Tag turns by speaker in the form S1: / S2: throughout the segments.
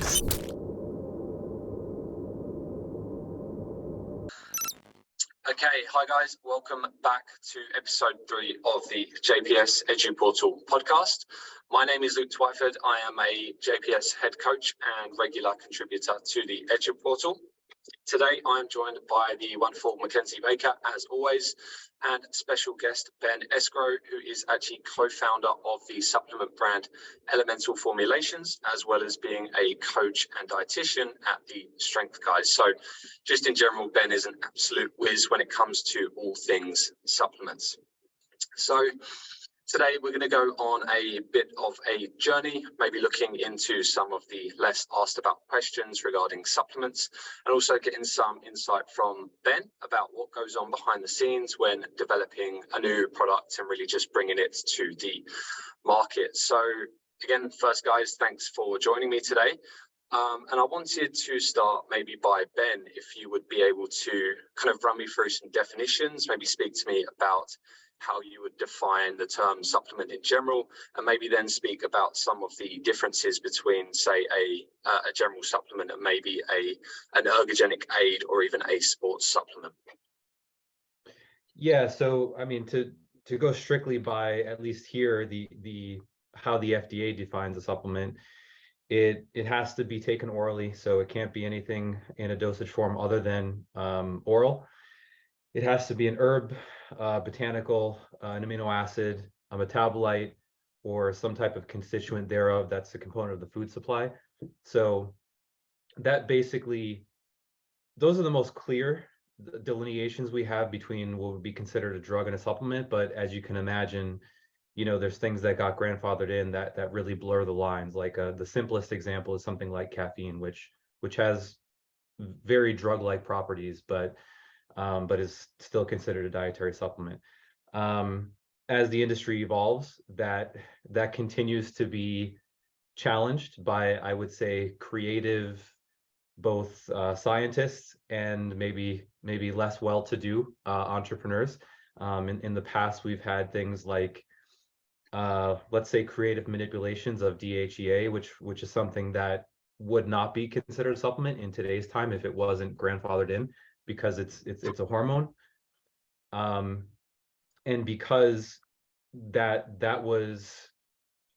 S1: Okay, hi guys, welcome back to episode 3 of the JPS EduPortal podcast. My name is Luke Twyford. I am a JPS head coach and regular contributor to the EduPortal. Today I am joined by the wonderful Mackenzie Baker, as always, and special guest Ben Esgro, who is actually co-founder of the supplement brand Elemental Formulations, as well as being a coach and dietitian at the Strength Guys. So just in general, Ben is an absolute whiz when it comes to all things supplements. So today we're going to go on a bit of a journey, maybe looking into some of the less asked about questions regarding supplements, and also getting some insight from Ben about what goes on behind the scenes when developing a new product and really just bringing it to the market. So again, first guys, thanks for joining me today. And I wanted to start maybe by Ben, if you would be able to kind of run me through some definitions, maybe speak to me about how you would define the term supplement in general, and maybe then speak about some of the differences between, say, a general supplement and maybe an ergogenic aid or even a sports supplement.
S2: Yeah, so I mean, to go strictly by, at least here, the how the FDA defines a supplement, it has to be taken orally, so it can't be anything in a dosage form other than oral. It has to be an herb, botanical, an amino acid, a metabolite, or some type of constituent thereof that's a component of the food supply. So that basically, those are the most clear delineations we have between what would be considered a drug and a supplement. But as you can imagine, you know, there's things that got grandfathered in that really blur the lines. Like the simplest example is something like caffeine, which has very drug-like properties, but is still considered a dietary supplement. As the industry evolves, that continues to be challenged by, I would say, creative, both scientists and maybe less well-to-do entrepreneurs. In the past, we've had things like, let's say, creative manipulations of DHEA, which is something that would not be considered a supplement in today's time if it wasn't grandfathered in, because it's a hormone, and because that was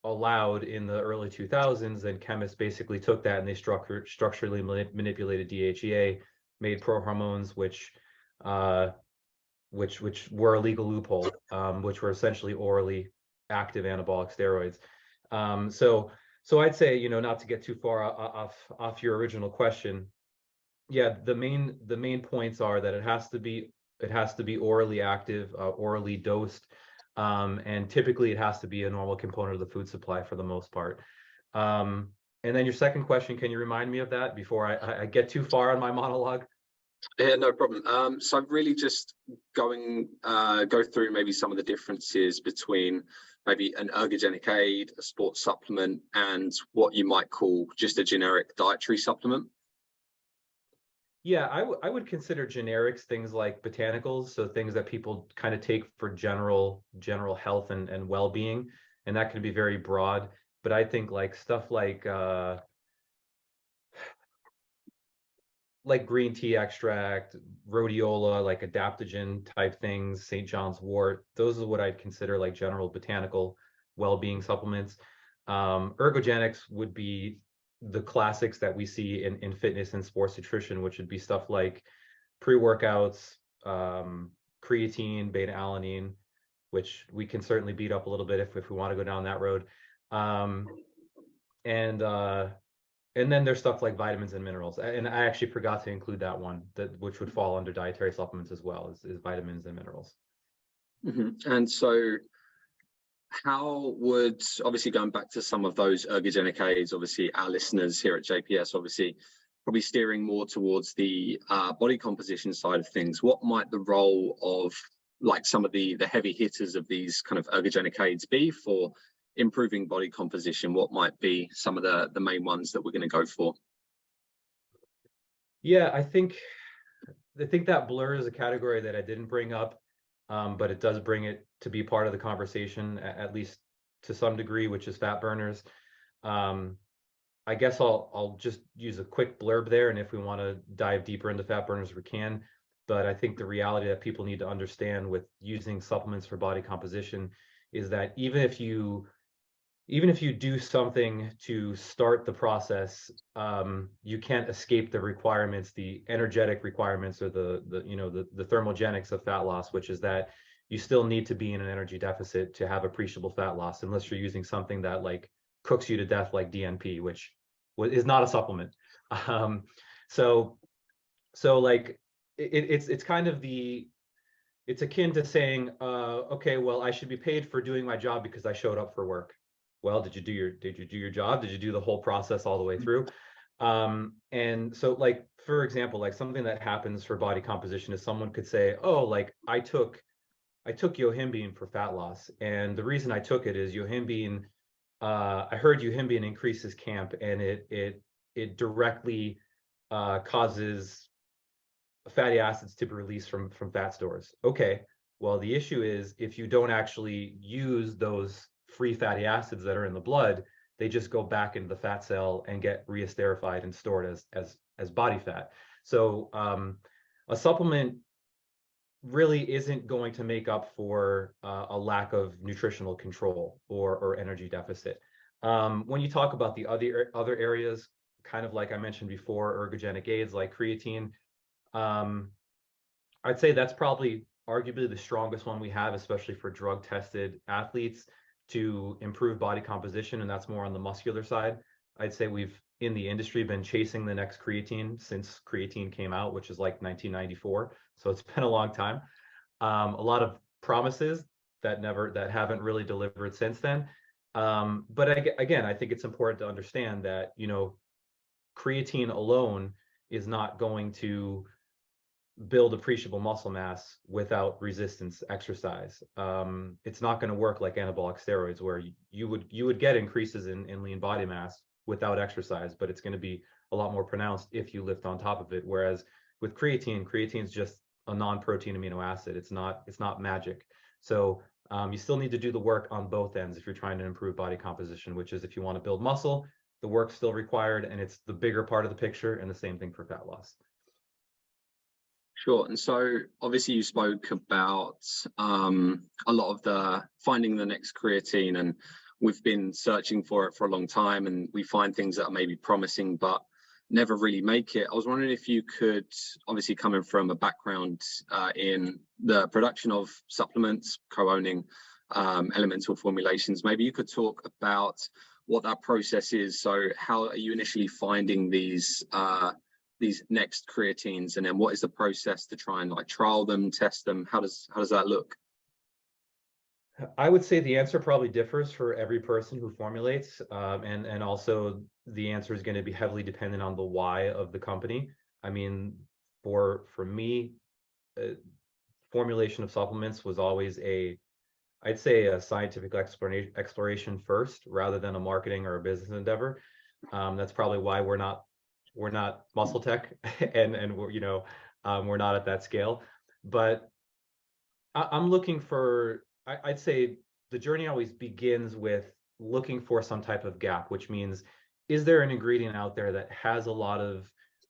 S2: allowed in the early 2000s, and chemists basically took that and they structurally manipulated DHEA, made prohormones, which were a legal loophole, which were essentially orally active anabolic steroids. So I'd say, you know, not to get too far off your original question. Yeah, the main points are that it has to be orally active, orally dosed, and typically it has to be a normal component of the food supply for the most part. And then your second question, can you remind me of that before I get too far on my monologue?
S1: Yeah, no problem. So really just go through maybe some of the differences between maybe an ergogenic aid, a sports supplement, and what you might call just a generic dietary supplement.
S2: Yeah, I would consider generics things like botanicals, so things that people kind of take for general health and well-being, and that can be very broad. But I think like stuff like green tea extract, rhodiola, like adaptogen type things, St. John's wort, those are what I'd consider like general botanical well-being supplements. Ergogenics would be the classics that we see in fitness and sports nutrition, which would be stuff like pre-workouts, creatine, beta-alanine, which we can certainly beat up a little bit if we want to go down that road. And then there's stuff like vitamins and minerals. And I actually forgot to include that one, which would fall under dietary supplements as well, is vitamins and minerals.
S1: Mm-hmm. And so how would, obviously going back to some of those ergogenic aids, obviously our listeners here at JPS, obviously probably steering more towards the body composition side of things, what might the role of like some of the heavy hitters of these kind of ergogenic aids be for improving body composition? What might be some of the main ones that we're going to go for?
S2: Yeah, I think that blurs a category that I didn't bring up, but it does bring it to be part of the conversation, at least to some degree, which is fat burners. I guess I'll just use a quick blurb there, and if we want to dive deeper into fat burners, we can. But I think the reality that people need to understand with using supplements for body composition is that even if you do something to start the process, you can't escape the requirements, the energetic requirements, or the thermogenics of fat loss, which is that you still need to be in an energy deficit to have appreciable fat loss, unless you're using something that like cooks you to death, like DNP, which is not a supplement. Um, so like it's kind of it's akin to saying, okay, well, I should be paid for doing my job because I showed up for work. Well, did you do your job? Did you do the whole process all the way through? And so, like, for example, like something that happens for body composition is someone could say, oh, like I took yohimbine for fat loss, and the reason I took it is yohimbine. I heard yohimbine increases CAMP, and it directly causes fatty acids to be released from fat stores. Okay, well, the issue is if you don't actually use those free fatty acids that are in the blood, they just go back into the fat cell and get reesterified and stored as body fat. So a supplement really isn't going to make up for a lack of nutritional control or energy deficit. When you talk about the other areas, kind of like I mentioned before, ergogenic aids like creatine, I'd say that's probably arguably the strongest one we have, especially for drug tested athletes to improve body composition, and that's more on the muscular side. I'd say we've in the industry been chasing the next creatine since creatine came out, which is like 1994. So it's been a long time. A lot of promises that haven't really delivered since then. But again, I think it's important to understand that, creatine alone is not going to build appreciable muscle mass without resistance exercise. It's not going to work like anabolic steroids, where you would get increases in lean body mass without exercise, but it's going to be a lot more pronounced if you lift on top of it. Whereas with creatine is just a non-protein amino acid. It's not magic. So you still need to do the work on both ends if you're trying to improve body composition, which is if you want to build muscle, the work's still required, and it's the bigger part of the picture, and the same thing for fat loss.
S1: Sure. And so obviously you spoke about a lot of the finding the next creatine, and we've been searching for it for a long time, and we find things that are maybe promising but never really make it. I was wondering if you could, obviously coming from a background in the production of supplements, co-owning elemental formulations, maybe you could talk about what that process is. So how are you initially finding these next creatines, and then what is the process to try and like trial them, test them? How does that look?
S2: I would say the answer probably differs for every person who formulates, and also the answer is going to be heavily dependent on the why of the company. I mean, for me, formulation of supplements was always I'd say a scientific exploration first, rather than a marketing or a business endeavor. That's probably why we're not muscle tech, and we're not at that scale. But I'm looking for. I'd say the journey always begins with looking for some type of gap, which means, is there an ingredient out there that has a lot of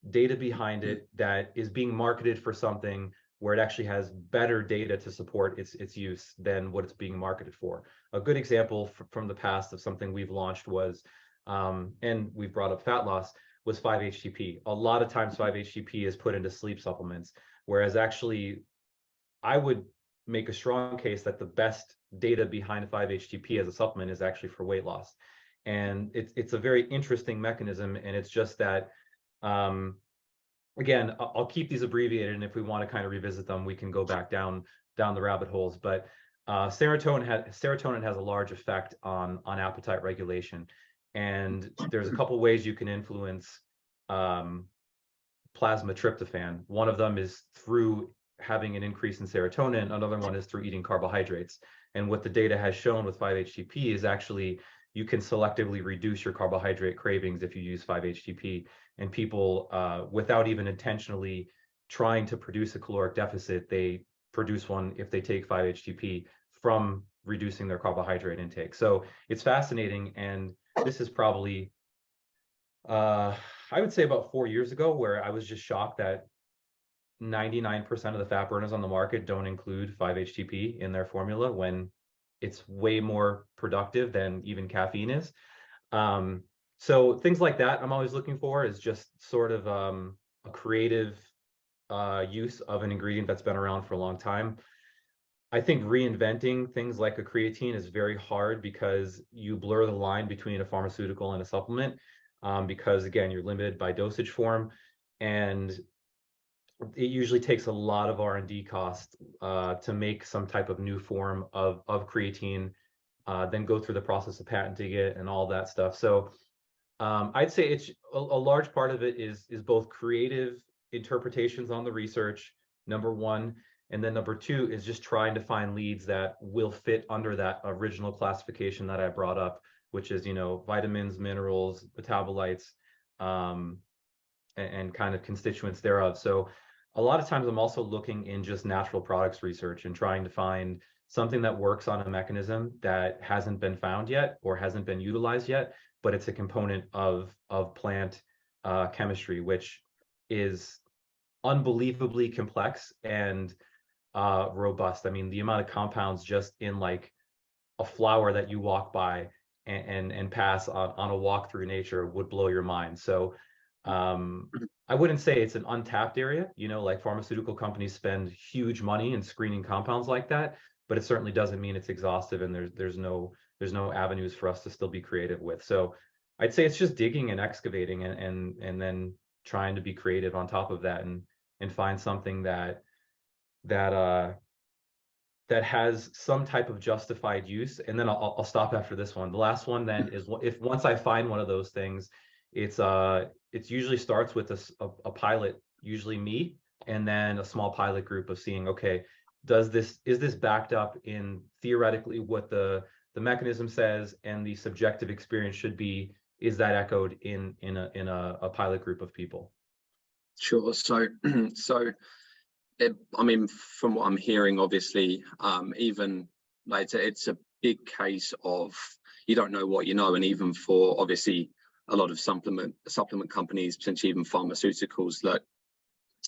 S2: data behind it, that is being marketed for something where it actually has better data to support its use than what it's being marketed for? A good example from the past of something we've launched was, and we've brought up fat loss, was 5-HTP. A lot of times 5-HTP is put into sleep supplements, whereas actually I would make a strong case that the best data behind 5-HTP as a supplement is actually for weight loss. And it's a very interesting mechanism, and it's just that, again, I'll keep these abbreviated, and if we want to kind of revisit them, we can go back down the rabbit holes. But serotonin has a large effect on appetite regulation, and there's a couple ways you can influence plasma tryptophan. One of them is through having an increase in serotonin. Another one is through eating carbohydrates. And what the data has shown with 5-HTP is actually you can selectively reduce your carbohydrate cravings if you use 5-HTP. And people, without even intentionally trying to produce a caloric deficit, they produce one if they take 5-HTP from reducing their carbohydrate intake. So it's fascinating, and this is probably I would say about 4 years ago, where I was just shocked that 99% of the fat burners on the market don't include 5-HTP in their formula when it's way more productive than even caffeine is. So things like that I'm always looking for, is just sort of a creative use of an ingredient that's been around for a long time. I think reinventing things like a creatine is very hard, because you blur the line between a pharmaceutical and a supplement, because again, you're limited by dosage form, and it usually takes a lot of R&D cost to make some type of new form of creatine, then go through the process of patenting it and all that stuff. So I'd say it's a large part of it is both creative interpretations on the research, number one, and then number two is just trying to find leads that will fit under that original classification that I brought up, which is, vitamins, minerals, metabolites, and kind of constituents thereof. So a lot of times I'm also looking in just natural products research and trying to find something that works on a mechanism that hasn't been found yet or hasn't been utilized yet, but it's a component of plant chemistry, which is unbelievably complex and robust. I mean, the amount of compounds just in like a flower that you walk by and pass on a walk through nature would blow your mind. So I wouldn't say it's an untapped area, like pharmaceutical companies spend huge money in screening compounds like that, but it certainly doesn't mean it's exhaustive, and there's no avenues for us to still be creative with. So I'd say it's just digging and excavating and then trying to be creative on top of that, and find something that has some type of justified use. And then I'll stop after this one. The last one then is, if once I find one of those things, it's usually starts with a pilot, usually me, and then a small pilot group of seeing, okay, is this backed up in theoretically what the mechanism says and the subjective experience should be, is that echoed in a pilot group of people?
S3: Sure. So I mean, from what I'm hearing, obviously, even like it's a big case of you don't know what you know, and even for obviously a lot of supplement companies, potentially even pharmaceuticals, that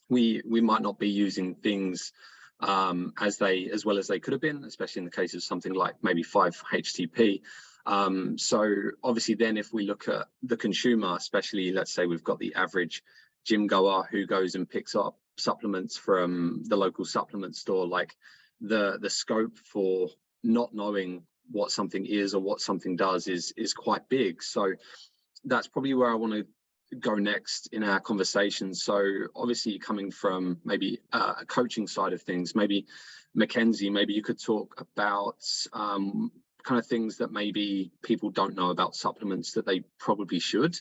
S3: we might not be using things as well as they could have been, especially in the case of something like maybe 5-HTP. So obviously then if we look at the consumer, especially let's say we've got the average gym goer who goes and picks up supplements from the local supplement store, like the scope for not knowing what something is or what something does is quite big. So that's probably where I want to go next in our conversation. So obviously coming from maybe a coaching side of things, maybe Mackenzie, maybe you could talk about kind of things that maybe people don't know about supplements that they probably should.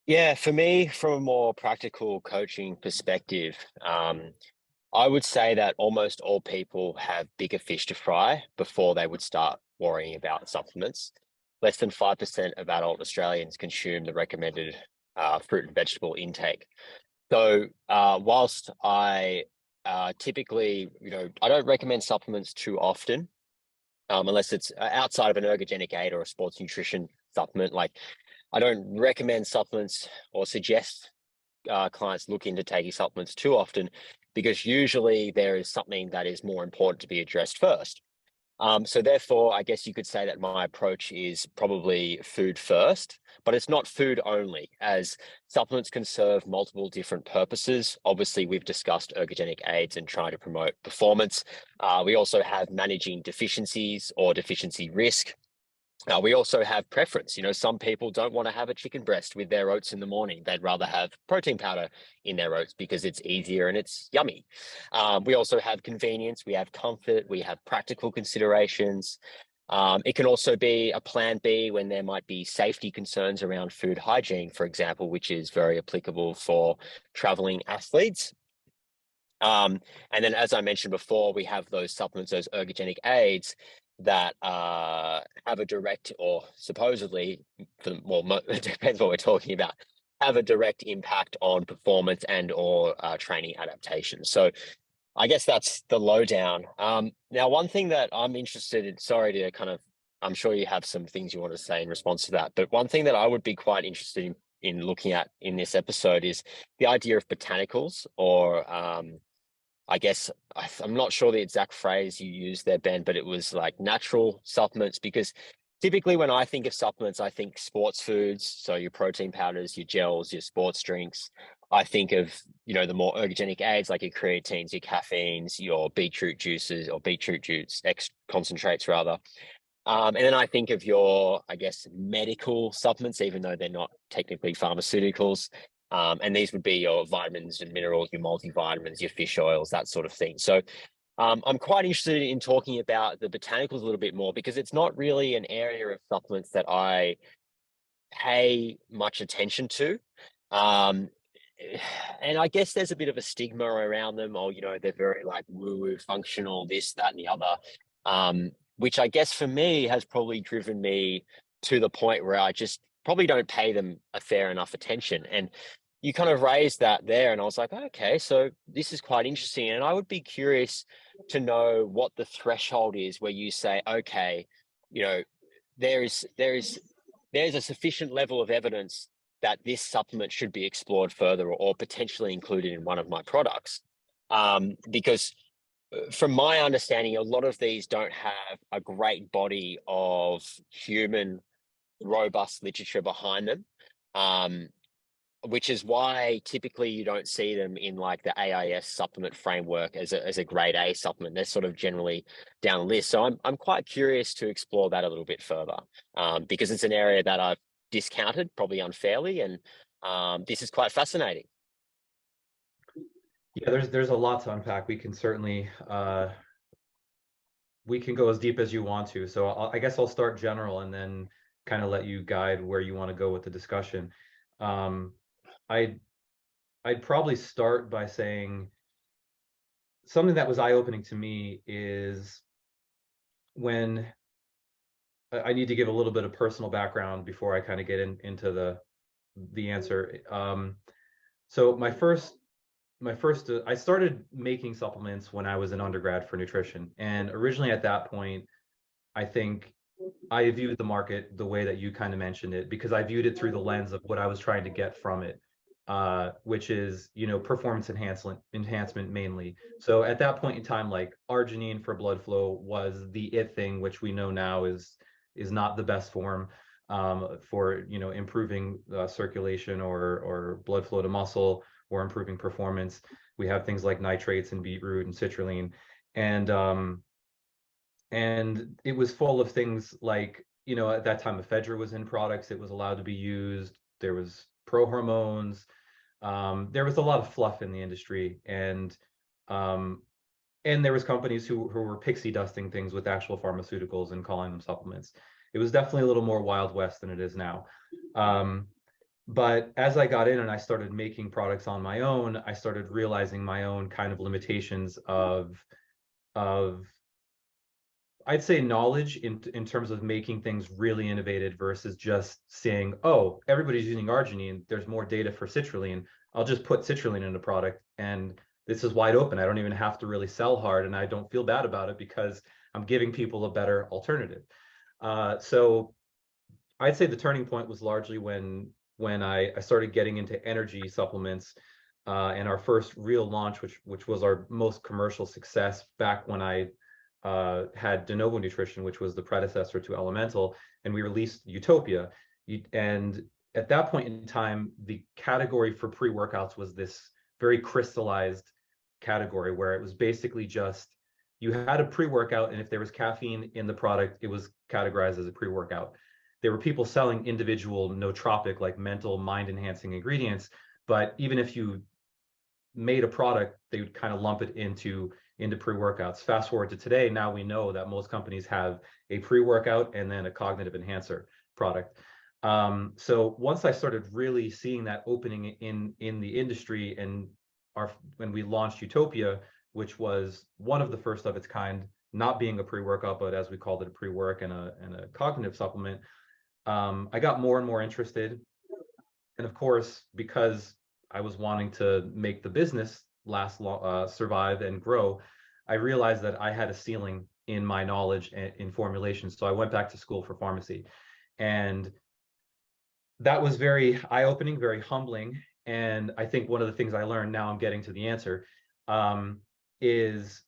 S4: Yeah, for me, from a more practical coaching perspective, I would say that almost all people have bigger fish to fry before they would start worrying about supplements. Less than 5% of adult Australians consume the recommended fruit and vegetable intake. So whilst I typically, I don't recommend supplements too often, unless it's outside of an ergogenic aid or a sports nutrition supplement. Like, I don't recommend supplements or suggest clients look into taking supplements too often, because usually there is something that is more important to be addressed first. So therefore, I guess you could say that my approach is probably food first, but it's not food only, as supplements can serve multiple different purposes. Obviously, we've discussed ergogenic aids and trying to promote performance. We also have managing deficiencies or deficiency risk. We also have preference. Some people don't want to have a chicken breast with their oats in the morning. They'd rather have protein powder in their oats because it's easier and it's yummy. We also have convenience. We have comfort. We have practical considerations. It can also be a plan B when there might be safety concerns around food hygiene, for example, which is very applicable for traveling athletes. And then, as I mentioned before, we have those supplements, those ergogenic aids, that have a direct, or supposedly, it depends what we're talking about, have a direct impact on performance and or training adaptation. So I guess that's the lowdown. Now, one thing that I'm interested in, sorry to kind of I'm sure you have some things you want to say in response to that. But one thing that I would be quite interested in looking at in this episode is the idea of botanicals, or I guess I'm not sure the exact phrase you used there, Ben, but it was like natural supplements, because typically when I think of supplements, I think sports foods. So your protein powders, your gels, your sports drinks. I think of, the more ergogenic aids like your creatines, your caffeines, your beetroot juices, or beetroot juice concentrates rather. And then I think of your, I guess, medical supplements, even though they're not technically pharmaceuticals. And these would be your vitamins and minerals, your multivitamins, your fish oils, that sort of thing. So I'm quite interested in talking about the botanicals a little bit more, because it's not really an area of supplements that I pay much attention to. And I guess there's a bit of a stigma around them, or, they're very like woo-woo functional, this, that, and the other. Which I guess for me has probably driven me to the point where I just probably don't pay them a fair enough attention. And you kind of raised that there, and I was like, okay, so this is quite interesting. And I would be curious to know what the threshold is where you say, okay, there's a sufficient level of evidence that this supplement should be explored further, or potentially included in one of my products. Because from my understanding, a lot of these don't have a great body of human robust literature behind them, which is why typically you don't see them in like the AIS supplement framework as a grade A supplement. They're sort of generally down the list. So I'm quite curious to explore that a little bit further, because it's an area that I've discounted probably unfairly, and this is quite fascinating.
S2: Yeah, there's a lot to unpack. We can certainly we can go as deep as you want to. So I guess I'll start general and then kind of let you guide where you want to go with the discussion. I'd probably start by saying something that was eye-opening to me is when I need to give a little bit of personal background before I kind of get into the answer. So my first I started making supplements when I was an undergrad for nutrition, and originally at that point, I think I viewed the market the way that you kind of mentioned it, because I viewed it through the lens of what I was trying to get from it, which is, performance enhancement mainly. So at that point in time, like arginine for blood flow was the it thing, which we know now is not the best form for improving circulation or blood flow to muscle, or improving performance. We have things like nitrates and beetroot and citrulline, and it was full of things like, at that time ephedra was in products, it was allowed to be used, there was prohormones, there was a lot of fluff in the industry, and there was companies who were pixie dusting things with actual pharmaceuticals and calling them supplements. It was definitely a little more Wild West than it is now. But as I got in and I started making products on my own, I started realizing my own kind of limitations of I'd say knowledge in terms of making things really innovative versus just saying, oh, everybody's using arginine, there's more data for citrulline, I'll just put citrulline in a product and this is wide open. I don't even have to really sell hard, and I don't feel bad about it because I'm giving people a better alternative. So I'd say the turning point was largely when I started getting into energy supplements, and our first real launch, which was our most commercial success back when I had De Novo Nutrition, which was the predecessor to Elemental, and we released Utopia. And at that point in time, the category for pre-workouts was this very crystallized category where it was basically just you had a pre-workout, and if there was caffeine in the product, it was categorized as a pre-workout. There were people selling individual nootropic, like mental, mind-enhancing ingredients, but even if you made a product, they would kind of lump it into pre-workouts. Fast forward to today, now we know that most companies have a pre-workout and then a cognitive enhancer product. So once I started really seeing that opening in the industry, and when we launched Utopia, which was one of the first of its kind, not being a pre-workout, but as we called it, a pre-work and a cognitive supplement, I got more and more interested. And of course, because I was wanting to make the business survive and grow, I realized that I had a ceiling in my knowledge in formulation. So I went back to school for pharmacy, and that was very eye-opening, very humbling. And I think one of the things I learned, now I'm getting to the answer, is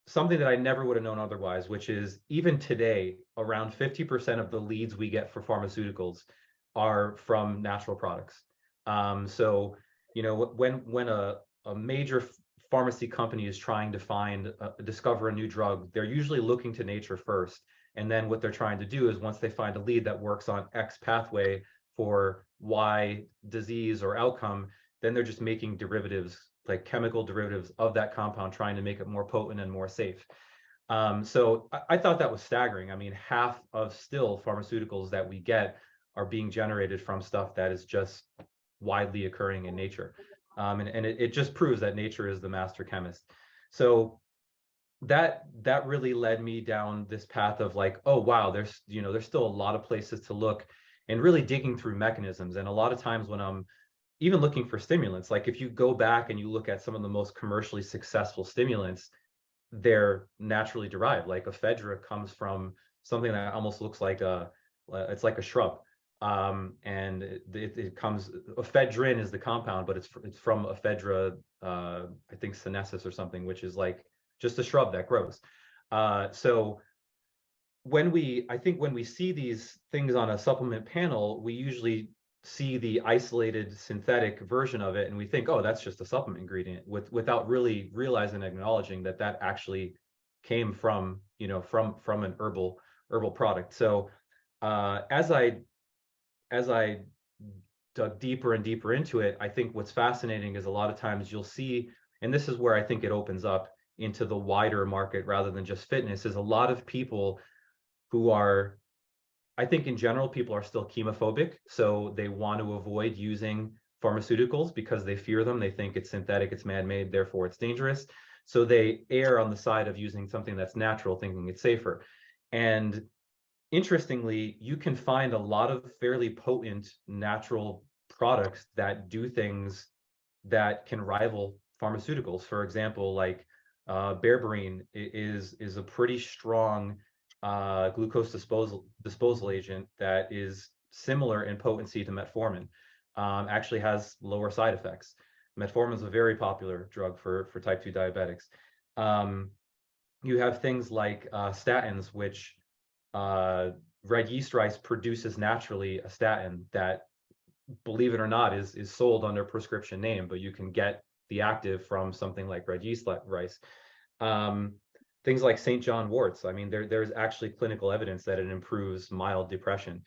S2: something that I never would have known otherwise, which is even today, around 50% of the leads we get for pharmaceuticals are from natural products. So, you know, when a major pharmacy company is trying to discover a new drug, they're usually looking to nature first. And then what they're trying to do is, once they find a lead that works on X pathway for Y disease or outcome, then they're just making derivatives, like chemical derivatives of that compound, trying to make it more potent and more safe. So I thought that was staggering. I mean, half of still pharmaceuticals that we get are being generated from stuff that is just widely occurring in nature. And it just proves that nature is the master chemist. So that really led me down this path of like, oh wow, there's still a lot of places to look, and really digging through mechanisms. And a lot of times when I'm even looking for stimulants, like if you go back and you look at some of the most commercially successful stimulants, they're naturally derived. Like ephedra comes from something that almost looks like it's like a shrub. And it comes, ephedrine is the compound, but it's from ephedra, I think sinensis or something, which is like just a shrub that grows. So when we see these things on a supplement panel, we usually see the isolated synthetic version of it, and we think, oh, that's just a supplement ingredient, without really realizing and acknowledging that that actually came from from an herbal product. So as I dug deeper and deeper into it, I think what's fascinating is a lot of times you'll see, and this is where I think it opens up into the wider market rather than just fitness, is a lot of people who are, I think in general, people are still chemophobic. So they want to avoid using pharmaceuticals because they fear them. They think it's synthetic, it's man-made, therefore it's dangerous. So they err on the side of using something that's natural, thinking it's safer. And interestingly, you can find a lot of fairly potent natural products that do things that can rival pharmaceuticals. For example, like berberine is a pretty strong glucose disposal agent that is similar in potency to metformin. Actually has lower side effects. Metformin is a very popular drug for type 2 diabetics. You have things like statins, which red yeast rice produces naturally a statin that, believe it or not, is sold under prescription name, but you can get the active from something like red yeast rice. Things like St. John worts. I mean, there's actually clinical evidence that it improves mild depression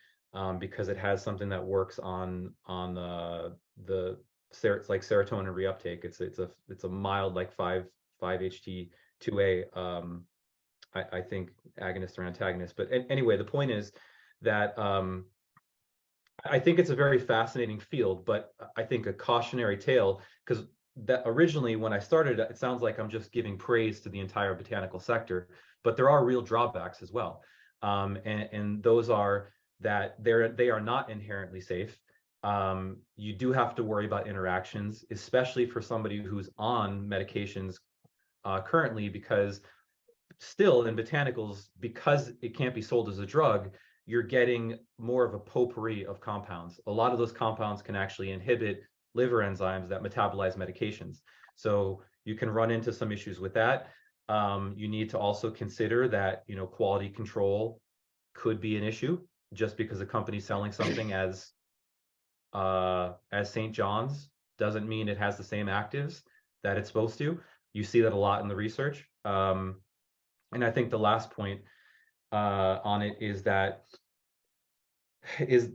S2: because it has something that works on it's like serotonin reuptake. It's a mild, like 5-HT2A I think agonist or antagonist. But anyway, the point is that I think it's a very fascinating field, but I think a cautionary tale, because that originally when I started, it sounds like I'm just giving praise to the entire botanical sector, but there are real drawbacks as well. And those are that they are not inherently safe. You do have to worry about interactions, especially for somebody who's on medications currently, because still in botanicals, because it can't be sold as a drug, you're getting more of a potpourri of compounds. A lot of those compounds can actually inhibit liver enzymes that metabolize medications. So you can run into some issues with that. You need to also consider that, quality control could be an issue. Just because a company's selling something as St. John's doesn't mean it has the same actives that it's supposed to. You see that a lot in the research. And I think the last point on it is that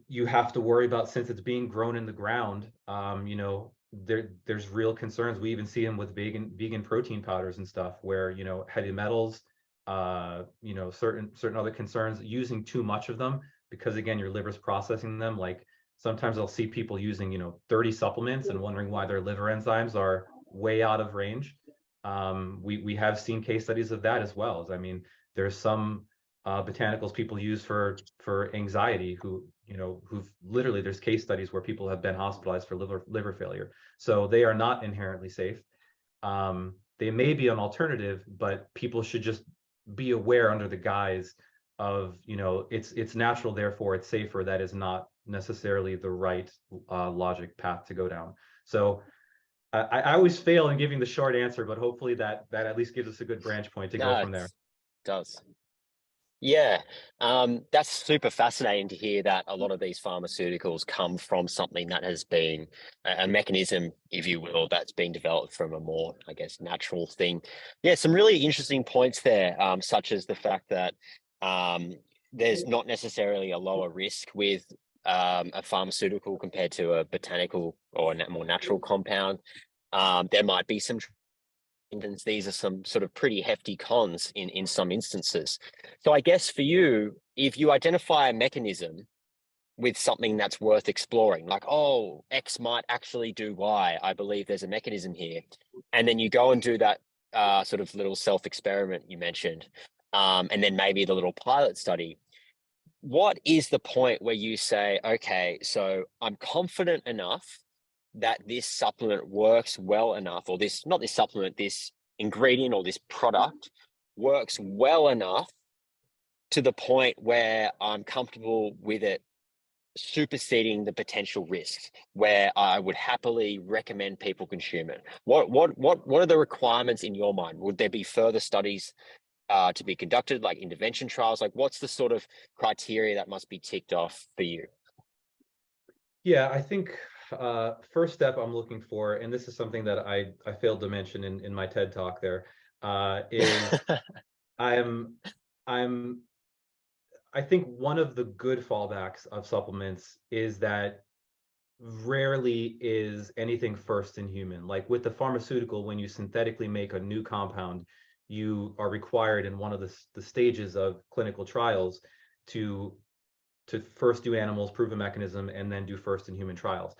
S2: you have to worry about, since it's being grown in the ground, there's real concerns. We even see them with vegan protein powders and stuff, where heavy metals, certain other concerns, using too much of them, because again, your liver's processing them. Like sometimes I'll see people using 30 supplements and wondering why their liver enzymes are way out of range. We have seen case studies of that as well. I mean, there's some botanicals people use for anxiety who've literally, there's case studies where people have been hospitalized for liver failure. So they are not inherently safe. They may be an alternative, but people should just be aware under the guise of, you know, it's natural, therefore it's safer. That is not necessarily the right logic path to go down. So I always fail in giving the short answer, but hopefully that at least gives us a good branch point to go from there.
S4: Does. Yeah, that's super fascinating to hear that a lot of these pharmaceuticals come from something that has been a mechanism, if you will, that's been developed from a more, I guess, natural thing. Yeah, some really interesting points there, such as the fact that there's not necessarily a lower risk with a pharmaceutical compared to a botanical or a more natural compound. There might be some, these are some sort of pretty hefty cons in some instances. So I guess for you, if you identify a mechanism with something that's worth exploring, like, oh, X might actually do Y, I believe there's a mechanism here, and then you go and do that sort of little self-experiment you mentioned, and then maybe the little pilot study, what is the point where you say, okay, so I'm confident enough that this supplement works well enough, or this, not this supplement, this ingredient or this product works well enough to the point where I'm comfortable with it superseding the potential risks, where I would happily recommend people consume it? What are the requirements in your mind? Would there be further studies to be conducted, like intervention trials? Like, what's the sort of criteria that must be ticked off for you?
S2: Yeah, I think first step I'm looking for, and this is something that I failed to mention in my TED talk there, is I think one of the good fallbacks of supplements is that rarely is anything first in human. Like with the pharmaceutical, when you synthetically make a new compound, you are required in one of the stages of clinical trials to first do animals, prove a mechanism, and then do first in human trials.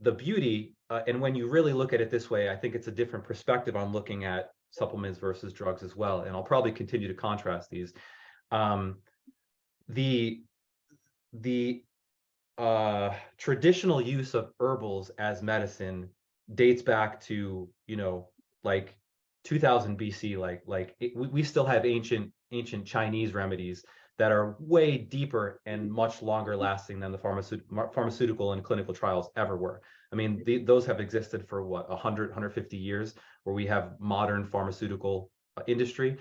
S2: The beauty, and when you really look at it this way, I think it's a different perspective on looking at supplements versus drugs as well. And I'll probably continue to contrast these. The traditional use of herbals as medicine dates back to, you know, like 2000 BC. We still have ancient Chinese remedies that are way deeper and much longer lasting than the pharmaceutical and clinical trials ever were. I mean, those have existed for what, 100, 150 years, where we have modern pharmaceutical industry.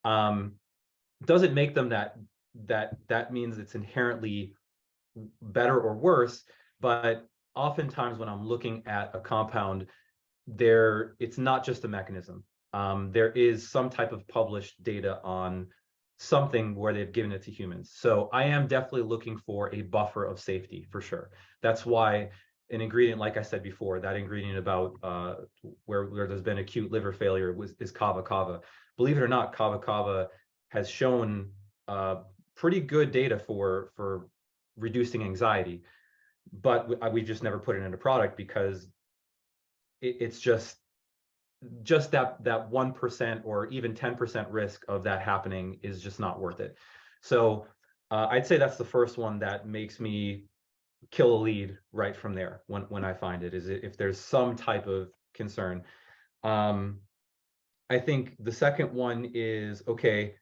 S2: Doesn't make them that means it's inherently better or worse, but oftentimes when I'm looking at a compound, it's not just a mechanism. There is some type of published data on something where they've given it to humans. So I am definitely looking for a buffer of safety for sure. That's why an ingredient, like I said before, that ingredient about where there's been acute liver failure is kava kava. Believe it or not, kava kava has shown pretty good data for reducing anxiety, but we just never put it in a product because it's just that 1% or even 10% risk of that happening is just not worth it. So I'd say that's the first one that makes me kill a lead right from there when I find it, is if there's some type of concern. I think the second one is, okay,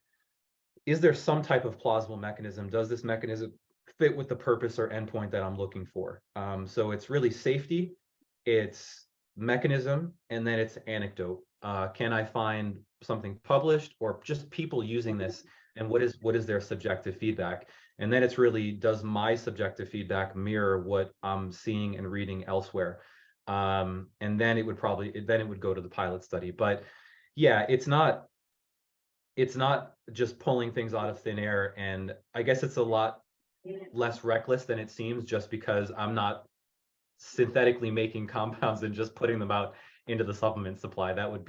S2: is there some type of plausible mechanism? Does this mechanism fit with the purpose or endpoint that I'm looking for? So it's really safety, it's mechanism, and then it's anecdote. Can I find something published or just people using this, and what is their subjective feedback? And then it's really, does my subjective feedback mirror what I'm seeing and reading elsewhere? And then it would go to the pilot study. But yeah, it's not just pulling things out of thin air, and I guess it's a lot less reckless than it seems, just because I'm not synthetically making compounds and just putting them out into the supplement supply. That would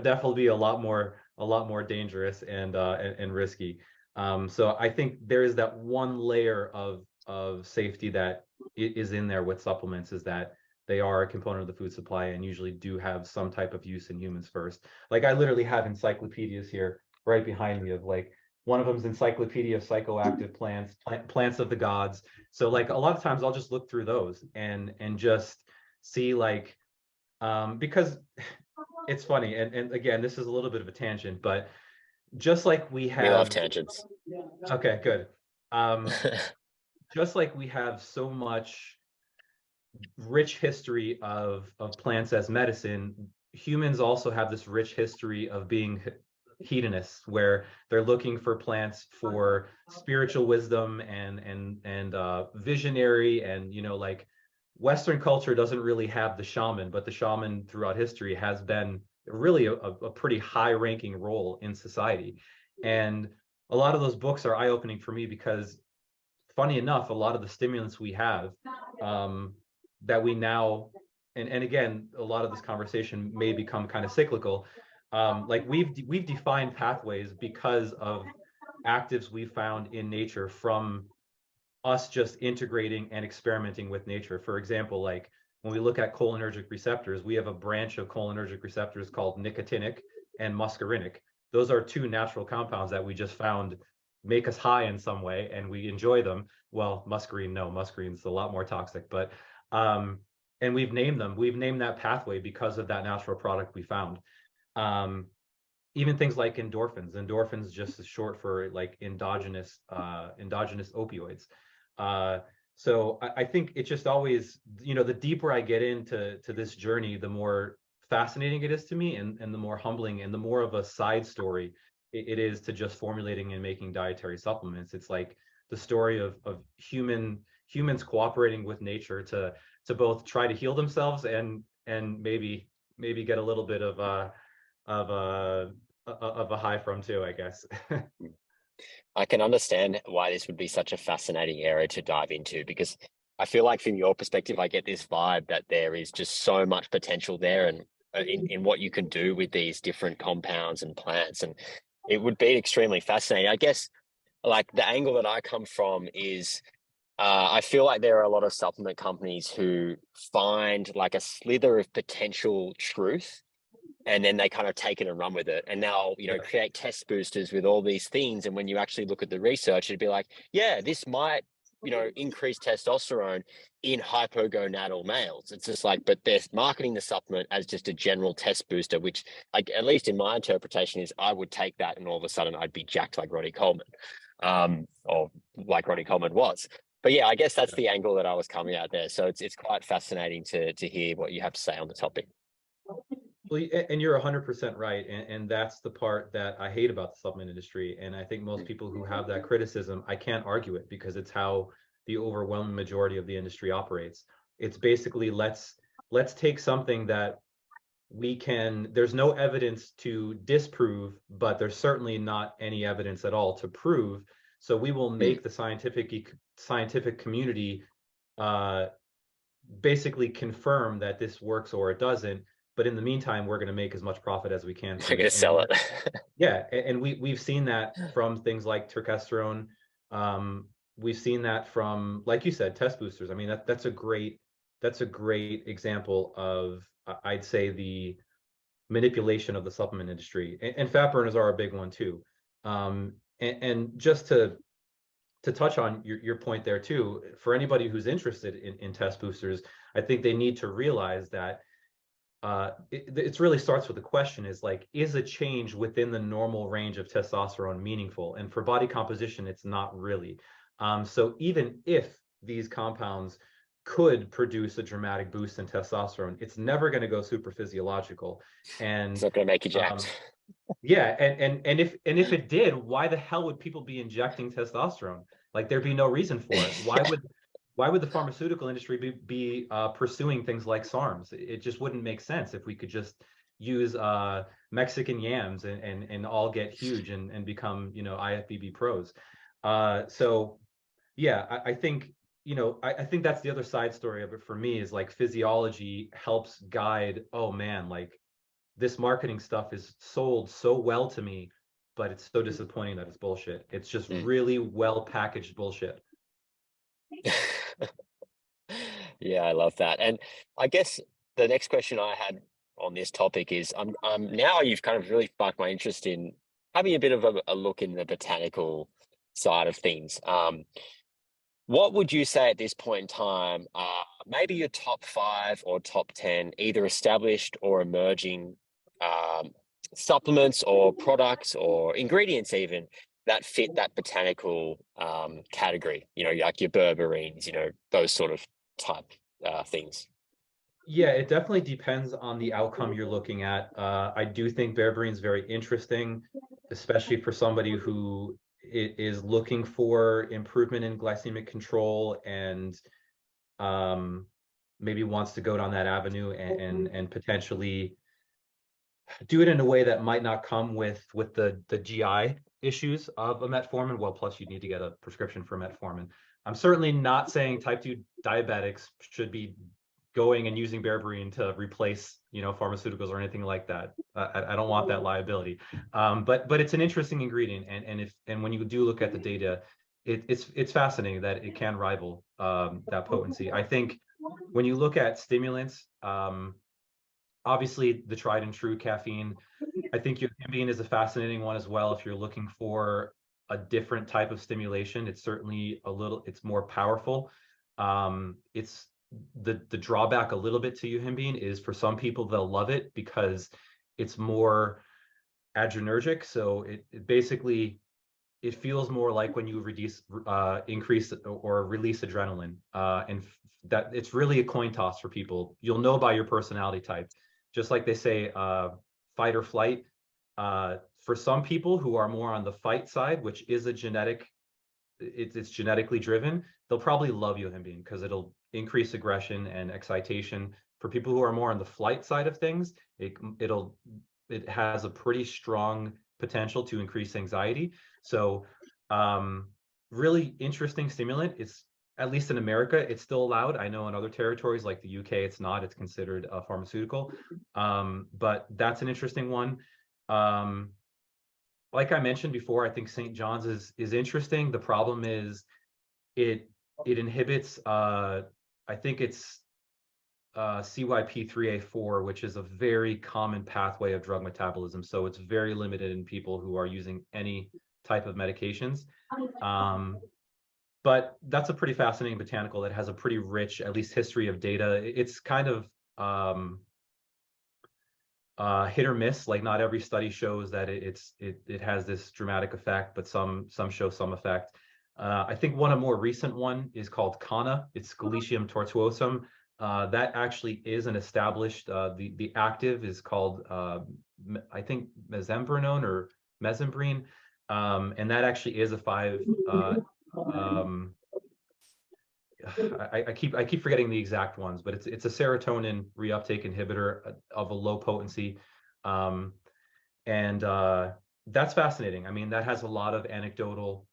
S2: definitely be a lot more dangerous and risky. So I think there is that one layer of safety that is in there with supplements, is that they are a component of the food supply and usually do have some type of use in humans first. Like I literally have encyclopedias here right behind me of, like, one of them is Encyclopedia of Psychoactive Plants, Plants of the Gods. So like a lot of times I'll just look through those and just see, like, because it's funny, and again, this is a little bit of a tangent, but just like we
S4: We love
S2: have,
S4: tangents.
S2: okay, good. Just like we have so much rich history of plants as medicine, humans also have this rich history of being hedonists, where they're looking for plants for spiritual wisdom and visionary, and like Western culture doesn't really have the shaman, but the shaman throughout history has been really a pretty high-ranking role in society. And a lot of those books are eye-opening for me because, funny enough, a lot of the stimulants we have that we now, and again, a lot of this conversation may become kind of cyclical. Like we've defined pathways because of actives we found in nature from us just integrating and experimenting with nature. For example, like when we look at cholinergic receptors, we have a branch of cholinergic receptors called nicotinic and muscarinic. Those are two natural compounds that we just found make us high in some way, and we enjoy them. Well, muscarine, no, muscarine's a lot more toxic, but and we've named them. We've named that pathway because of that natural product we found. Even things like endorphins. Endorphins just is short for like endogenous opioids. So I think it just always, the deeper I get into this journey, the more fascinating it is to me, and the more humbling and the more of a side story it is to just formulating and making dietary supplements. It's like the story of humans cooperating with nature to both try to heal themselves and maybe get a little bit of a high from too, I guess.
S4: I can understand why this would be such a fascinating area to dive into, because I feel like from your perspective, I get this vibe that there is just so much potential there, and in what you can do with these different compounds and plants, and it would be extremely fascinating. I guess like the angle that I come from is I feel like there are a lot of supplement companies who find like a slither of potential truth, and then they kind of take it and run with it, and now create test boosters with all these things. And when you actually look at the research, it'd be like, yeah, this might increase testosterone in hypogonadal males. It's just like, but they're marketing the supplement as just a general test booster, which, like, at least in my interpretation, is I would take that and all of a sudden I'd be jacked like Ronnie Coleman, or like Ronnie Coleman was. But yeah, I guess that's the angle that I was coming at there. So it's quite fascinating to hear what you have to say on the topic.
S2: Well, and you're 100% right, and that's the part that I hate about the supplement industry. And I think most people who have that criticism, I can't argue it, because it's how the overwhelming majority of the industry operates. It's basically, let's take something that there's no evidence to disprove, but there's certainly not any evidence at all to prove. So we will make the scientific community basically confirm that this works or it doesn't. But in the meantime, we're going to make as much profit as we can.
S4: We're going to sell it.
S2: Yeah, and we've seen that from things like turkesterone. We've seen that from, like you said, test boosters. I mean, that's a great example of, I'd say, the manipulation of the supplement industry. And fat burners are a big one too. And just to touch on your point there too, for anybody who's interested in test boosters, I think they need to realize that it really starts with the question is like, is a change within the normal range of testosterone meaningful? And for body composition, it's not really. So even if these compounds could produce a dramatic boost in testosterone, it's never going to go super physiological. And
S4: it's not going to make you jacked.
S2: Yeah, and if it did, why the hell would people be injecting testosterone? Like, there'd be no reason for it. Why would the pharmaceutical industry be pursuing things like SARMs? It just wouldn't make sense if we could just use Mexican yams and all get huge and become, IFBB pros. So yeah, I think, I think that's the other side story of it for me, is like physiology helps guide, oh man, like this marketing stuff is sold so well to me, but it's so disappointing that it's bullshit. It's just really well packaged bullshit.
S4: Yeah, I love that. And I guess the next question I had on this topic is, now you've kind of really sparked my interest in having a bit of a look in the botanical side of things. What would you say at this point in time are maybe your top 5 or top 10, either established or emerging supplements or products or ingredients even that fit that botanical category, like your berberines, those sort of type things.
S2: Yeah, it definitely depends on the outcome you're looking at. I do think berberine is very interesting, especially for somebody who is looking for improvement in glycemic control and maybe wants to go down that avenue and potentially do it in a way that might not come with the GI issues of a metformin. Well, plus you need to get a prescription for metformin. I'm certainly not saying type 2 diabetics should be going and using berberine to replace, pharmaceuticals or anything like that. I don't want that liability. But it's an interesting ingredient, and when you do look at the data, it's fascinating that it can rival that potency. I think when you look at stimulants, obviously the tried and true caffeine. I think yohimbine is a fascinating one as well. If you're looking for a different type of stimulation, it's certainly it's more powerful. It's the drawback a little bit to yohimbine is for some people they'll love it because it's more adrenergic. So it basically it feels more like when you increase or release adrenaline, and that it's really a coin toss for people. You'll know by your personality type. Just like they say, fight or flight. For some people who are more on the fight side, which is a it's genetically driven, they'll probably love yohimbine because it'll increase aggression and excitation. For people who are more on the flight side of things, it has a pretty strong potential to increase anxiety. So really interesting stimulant. It's, at least in America, it's still allowed. I know in other territories like the UK, it's not. It's considered a pharmaceutical. But that's an interesting one. Like I mentioned before, I think St. John's is interesting. The problem is it inhibits, I think it's CYP3A4, which is a very common pathway of drug metabolism. So it's very limited in people who are using any type of medications. But that's a pretty fascinating botanical that has a pretty rich, at least, history of data. It's kind of hit or miss. Like not every study shows that it has this dramatic effect, but some show some effect. I think one more recent one is called Kana. It's Scalecium tortuosum. That actually is an established. The active is called I think mesembrine or mesembrine, and that actually is a 5. I keep forgetting the exact ones, but it's a serotonin reuptake inhibitor of a low potency, and that's fascinating. I mean, that has a lot of anecdotal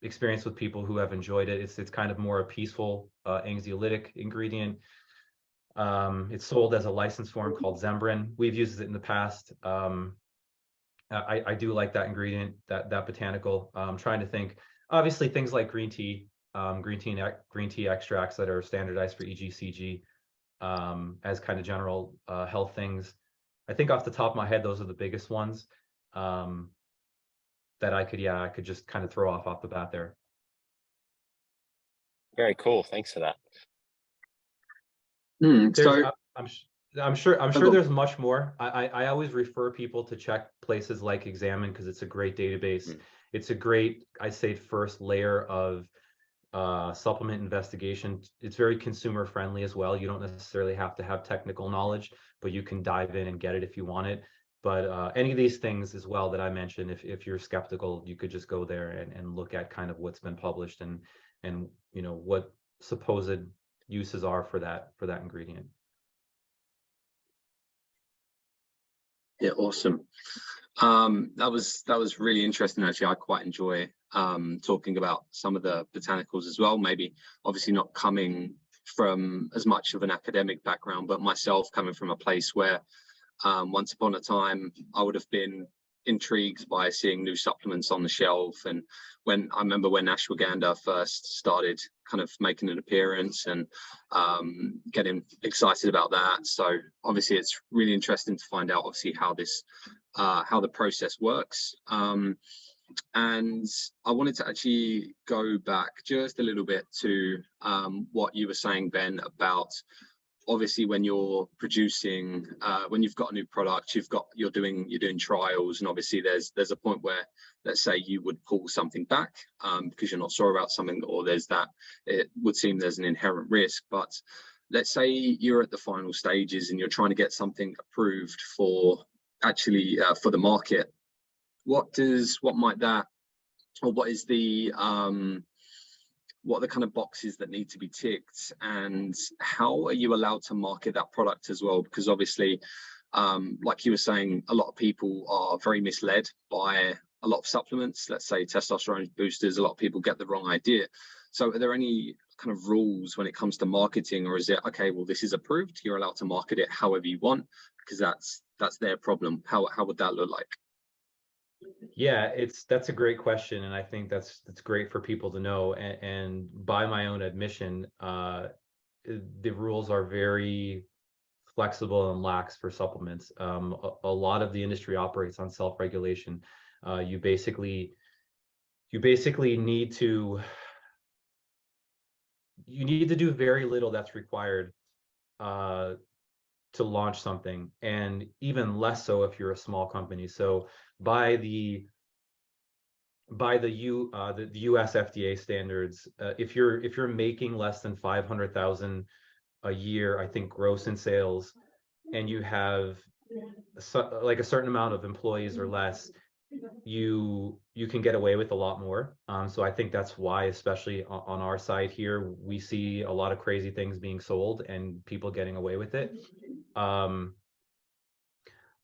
S2: experience with people who have enjoyed it. It's kind of more a peaceful anxiolytic ingredient. It's sold as a license form called Zembrin. We've used it in the past. I do like that ingredient, that botanical. I'm trying to think. Obviously, things like green tea extracts that are standardized for EGCG as kind of general health things. I think off the top of my head, those are the biggest ones that I could just kind of throw off the bat there.
S4: Very cool. Thanks for that.
S3: So
S2: I'm sure there's much more. I always refer people to check places like Examine because it's a great database. It's a great, I'd say, first layer of supplement investigation. It's very consumer friendly as well. You don't necessarily have to have technical knowledge, but you can dive in and get it if you want it. But any of these things as well that I mentioned, if you're skeptical, you could just go there and look at kind of what's been published and what supposed uses are for that ingredient.
S3: Yeah, awesome. That was really interesting. Actually, I quite enjoy talking about some of the botanicals as well. Maybe obviously not coming from as much of an academic background, but myself coming from a place where once upon a time I would have been intrigued by seeing new supplements on the shelf. And when I remember when ashwagandha first started kind of making an appearance and getting excited about that. So obviously it's really interesting to find out obviously how the process works. And I wanted to actually go back just a little bit to what you were saying, Ben, about obviously when you're producing, when you've got a new product, you're doing trials, and obviously there's a point where, let's say you would pull something back because you're not sure about something, or it would seem there's an inherent risk. But let's say you're at the final stages and you're trying to get something approved for the market. What are the kind of boxes that need to be ticked, and how are you allowed to market that product as well? Because obviously, like you were saying, a lot of people are very misled by a lot of supplements, let's say testosterone boosters. A lot of people get the wrong idea. So are there any kind of rules when it comes to marketing, or is it, okay, well, this is approved, you're allowed to market it however you want, because that's their problem? How would that look like?
S2: Yeah, that's a great question, and I think that's great for people to know. And by my own admission, the rules are very flexible and lax for supplements. A lot of the industry operates on self-regulation. You basically need to do very little that's required to launch something, and even less so if you're a small company. So by the US FDA standards, if you're making less than 500,000 a year, I think, gross in sales, and you have like a certain amount of employees or less, you can get away with a lot more. So I think that's why, especially on our side here, we see a lot of crazy things being sold and people getting away with it.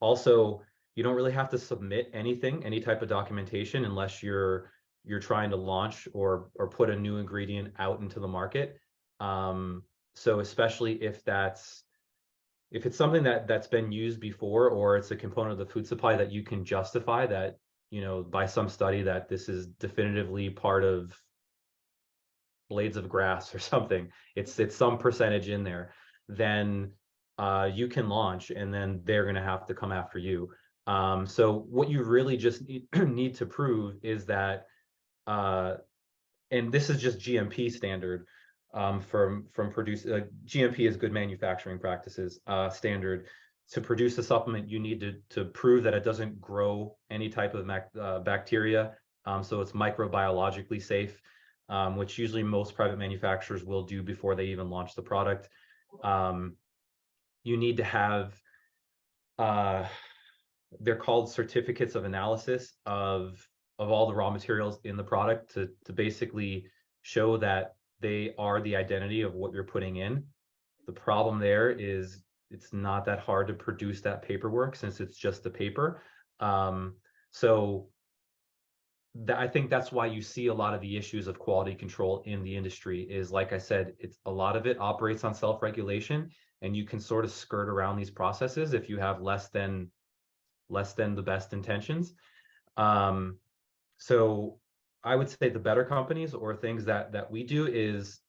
S2: Also, you don't really have to submit any type of documentation, unless you're trying to launch or put a new ingredient out into the market. So especially if it's something that's been used before, or it's a component of the food supply that you can justify that, by some study, that this is definitively part of blades of grass or something, it's some percentage in there, then you can launch, and then they're going to have to come after you. So what you really just need to prove is that, and this is just GMP standard, from GMP is good manufacturing practices standard. To produce a supplement, you need to prove that it doesn't grow any type of bacteria. So it's microbiologically safe, which usually most private manufacturers will do before they even launch the product. You need to have, they're called certificates of analysis of all the raw materials in the product, to basically show that they are the identity of what you're putting in. The problem there is it's not that hard to produce that paperwork, since it's just the paper. So I think that's why you see a lot of the issues of quality control in the industry. Is, like I said, it's a lot of it operates on self-regulation, and you can sort of skirt around these processes if you have less than the best intentions. So I would say the better companies, or things that we do, is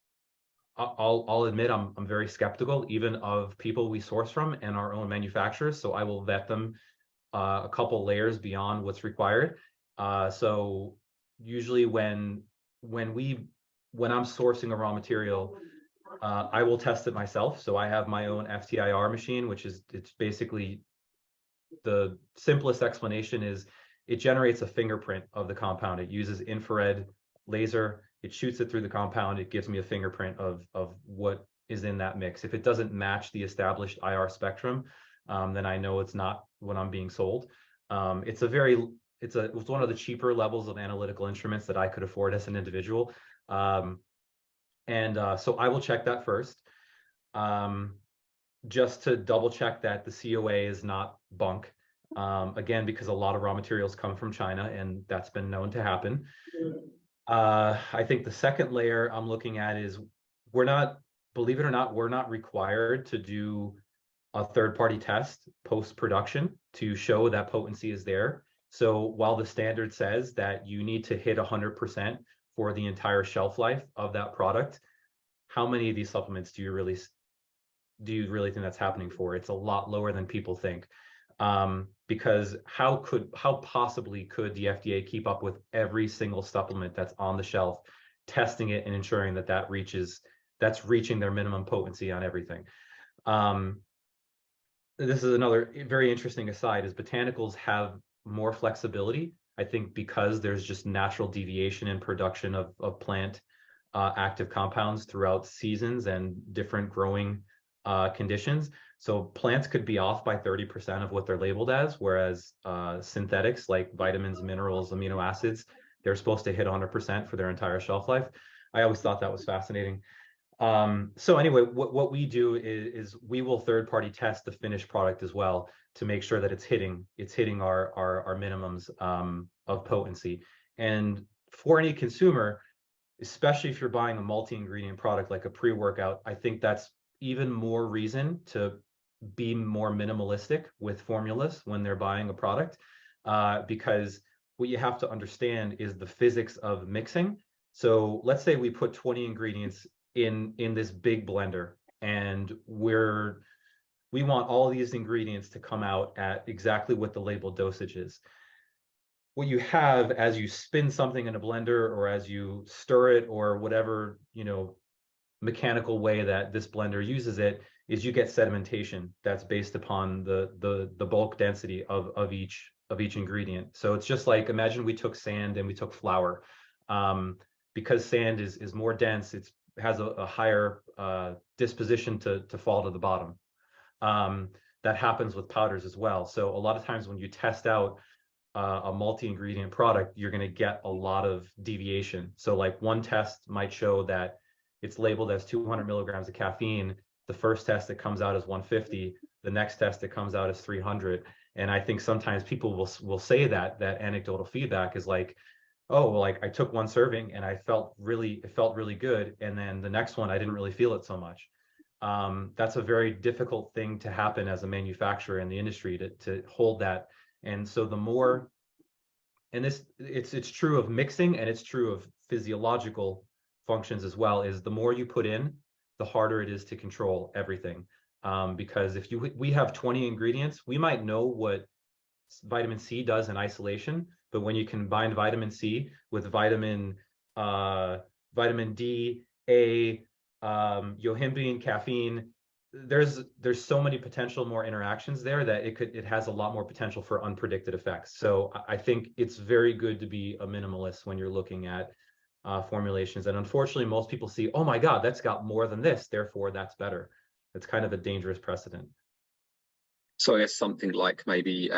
S2: I'll admit I'm very skeptical even of people we source from and our own manufacturers. So I will vet them a couple layers beyond what's required. So usually when I'm sourcing a raw material, I will test it myself. So I have my own FTIR machine, it's basically, the simplest explanation is it generates a fingerprint of the compound. It uses infrared laser. It shoots it through the compound. It gives me a fingerprint of what is in that mix. If it doesn't match the established IR spectrum, then I know it's not what I'm being sold. It's one of the cheaper levels of analytical instruments that I could afford as an individual. So I will check that first, just to double check that the COA is not bunk. Again, because a lot of raw materials come from China, and that's been known to happen. I think the second layer I'm looking at is, believe it or not, we're not required to do a third-party test post-production to show that potency is there. So while the standard says that you need to hit 100% for the entire shelf life of that product, how many of these supplements do you really think that's happening for? It's a lot lower than people think. Because how possibly could the FDA keep up with every single supplement that's on the shelf, testing it and ensuring that's reaching their minimum potency on everything? This is another very interesting aside, is botanicals have more flexibility, I think, because there's just natural deviation in production of plant active compounds throughout seasons and different growing conditions. So plants could be off by 30% of what they're labeled as, whereas synthetics like vitamins, minerals, amino acids, they're supposed to hit 100% for their entire shelf life. I always thought that was fascinating. So anyway, what we do is we will third-party test the finished product as well to make sure that it's hitting our minimums of potency. And for any consumer, especially if you're buying a multi-ingredient product like a pre-workout, I think that's even more reason to be more minimalistic with formulas when they're buying a product, because what you have to understand is the physics of mixing. So let's say we put 20 ingredients in this big blender, and we want all these ingredients to come out at exactly what the labeled dosage is. What you have as you spin something in a blender, or as you stir it, or whatever, mechanical way that this blender uses it, is you get sedimentation that's based upon the bulk density of each ingredient. So it's just like, imagine we took sand and we took flour. Because sand is more dense, it has a higher disposition to fall to the bottom. That happens with powders as well. So a lot of times when you test out a multi-ingredient product, you're going to get a lot of deviation. So like one test might show that it's labeled as 200 milligrams of caffeine. The first test that comes out is 150. The next test that comes out is 300. And I think sometimes people will say that anecdotal feedback is like, oh, well, like I took one serving and it felt really good. And then the next one, I didn't really feel it so much. That's a very difficult thing to happen as a manufacturer in the industry, to hold that. And so the more, and it's true of mixing, and it's true of physiological functions as well, is the more you put in, the harder it is to control everything. Because if we have 20 ingredients, we might know what vitamin C does in isolation, but when you combine vitamin C with vitamin D, A, yohimbine, caffeine, there's so many potential more interactions there that it has a lot more potential for unpredicted effects. So I think it's very good to be a minimalist when you're looking at formulations. And unfortunately, most people see, oh my God, that's got more than this, therefore that's better. It's kind of a dangerous precedent.
S3: So I guess something like maybe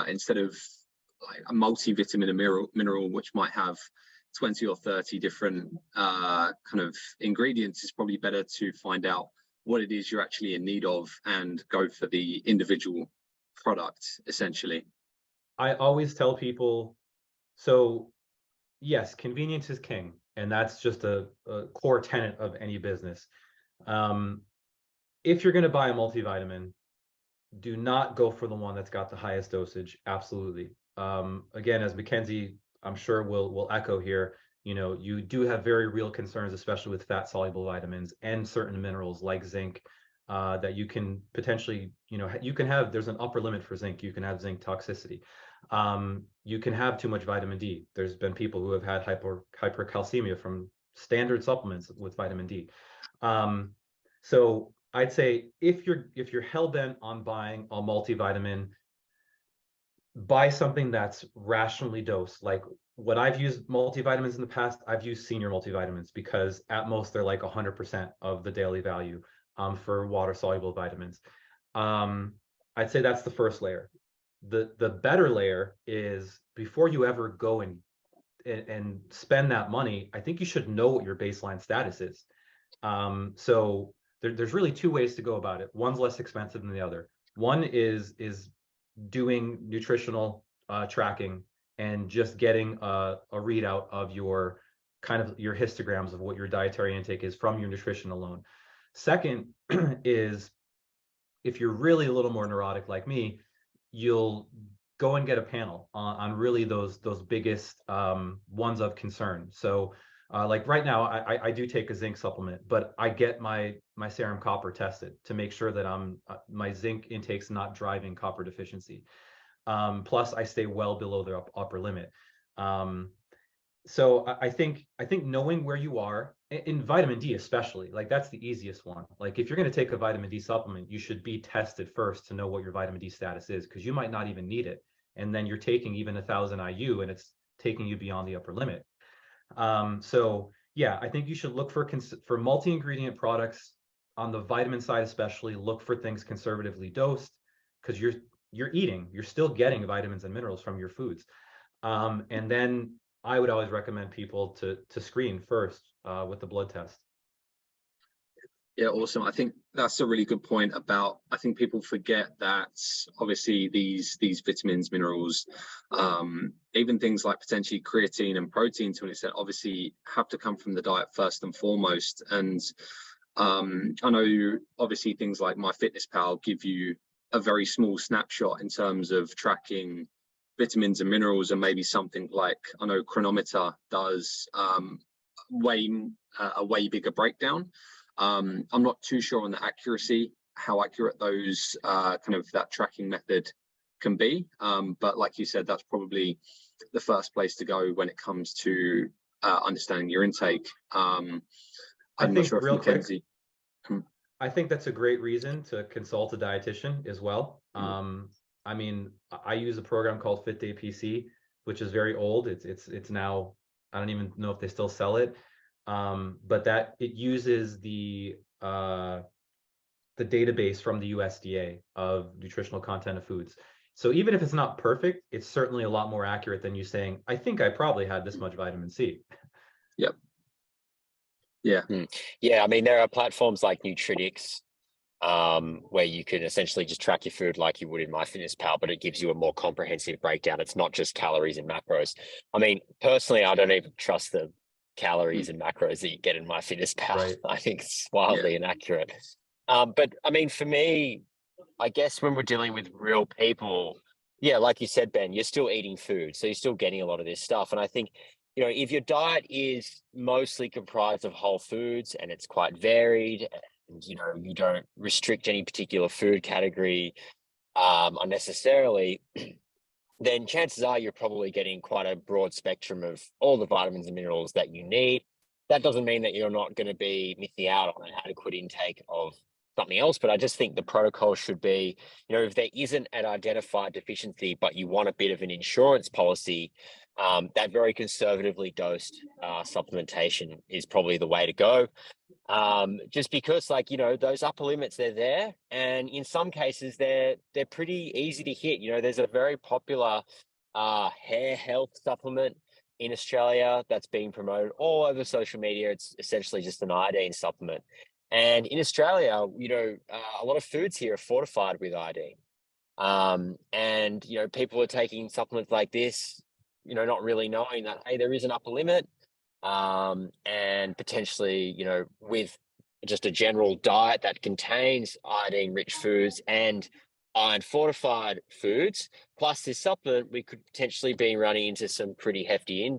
S3: instead of like a multivitamin and mineral, which might have 20 or 30 different kind of ingredients, it's probably better to find out what it is you're actually in need of and go for the individual product, essentially.
S2: I always tell people, so yes, convenience is king, and that's just a core tenet of any business. If you're going to buy a multivitamin, do not go for the one that's got the highest dosage. Absolutely. Again, as Mackenzie, I'm sure will echo here, you do have very real concerns, especially with fat soluble vitamins and certain minerals like zinc, that you can potentially, there's an upper limit for zinc. You can have zinc toxicity. You can have too much vitamin D. There's been people who have had hypercalcemia from standard supplements with vitamin D. So I'd say if you're hell-bent on buying a multivitamin, buy something that's rationally dosed. Like what I've used multivitamins in the past, I've used senior multivitamins, because at most they're like 100% of the daily value for water-soluble vitamins. I'd say that's the first layer. The better layer is, before you ever go and spend that money, I think you should know what your baseline status is. So there's really two ways to go about it. One's less expensive than the other. One is doing nutritional tracking and just getting a readout of your histograms of what your dietary intake is from your nutrition alone. Second is, if you're really a little more neurotic like me, you'll go and get a panel on really those biggest ones of concern. So like right now, I do take a zinc supplement, but I get my serum copper tested to make sure that my zinc intake's not driving copper deficiency. Plus, I stay well below the upper limit. So I think knowing where you are in vitamin D especially, like that's the easiest one. Like if you're going to take a vitamin D supplement, you should be tested first to know what your vitamin D status is, because you might not even need it. And then you're taking even 1,000 IU and it's taking you beyond the upper limit. So yeah, I think you should look for multi-ingredient products on the vitamin side, especially look for things conservatively dosed, because you're still getting vitamins and minerals from your foods. And then I would always recommend people to screen first with the blood test.
S3: Yeah, awesome. I think that's a really good point about, I think people forget that obviously these vitamins, minerals, even things like potentially creatine and protein to an extent, obviously have to come from the diet first and foremost. And I know obviously things like MyFitnessPal give you a very small snapshot in terms of tracking vitamins and minerals, and maybe something like, I know Chronometer does a way bigger breakdown. I'm not too sure on the accuracy, how accurate those kind of that tracking method can be. But like you said, that's probably the first place to go when it comes to understanding your intake. I'm not sure if Mackenzie.
S2: I think that's a great reason to consult a dietitian as well. I mean, I use a program called Fit Day PC, which is very old. It's now, I don't even know if they still sell it. But that it uses the database from the USDA of nutritional content of foods. So even if it's not perfect, it's certainly a lot more accurate than you saying, I think I probably had this much vitamin C.
S3: Yep. Yeah.
S4: Yeah, I mean, there are platforms like Nutritix, where you can essentially just track your food like you would in MyFitnessPal, but it gives you a more comprehensive breakdown. It's not just calories and macros. I mean, personally, I don't even trust the calories and macros that you get in MyFitnessPal. Right. I think it's wildly inaccurate. But I mean, for me, I guess when we're dealing with real people, yeah, like you said, Ben, you're still eating food, so you're still getting a lot of this stuff. And I think, you know, if your diet is mostly comprised of whole foods and it's quite varied, and you know, you don't restrict any particular food category unnecessarily, then chances are you're probably getting quite a broad spectrum of all the vitamins and minerals that you need. That doesn't mean that you're not going to be missing out on an adequate intake of something else, but I just think the protocol should be, you know, if there isn't an identified deficiency, but you want a bit of an insurance policy, that very conservatively dosed supplementation is probably the way to go. Just because, like, you know, those upper limits, they're there, and in some cases they're pretty easy to hit. You know, there's a very popular hair health supplement in Australia that's being promoted all over social media. It's essentially just an iodine supplement. And in Australia, you know, a lot of foods here are fortified with iodine. And, you know, people are taking supplements like this, you know, not really knowing that, hey, there is an upper limit. And potentially, you know, with just a general diet that contains iodine-rich foods and iron-fortified foods, plus this supplement, we could potentially be running into some pretty hefty,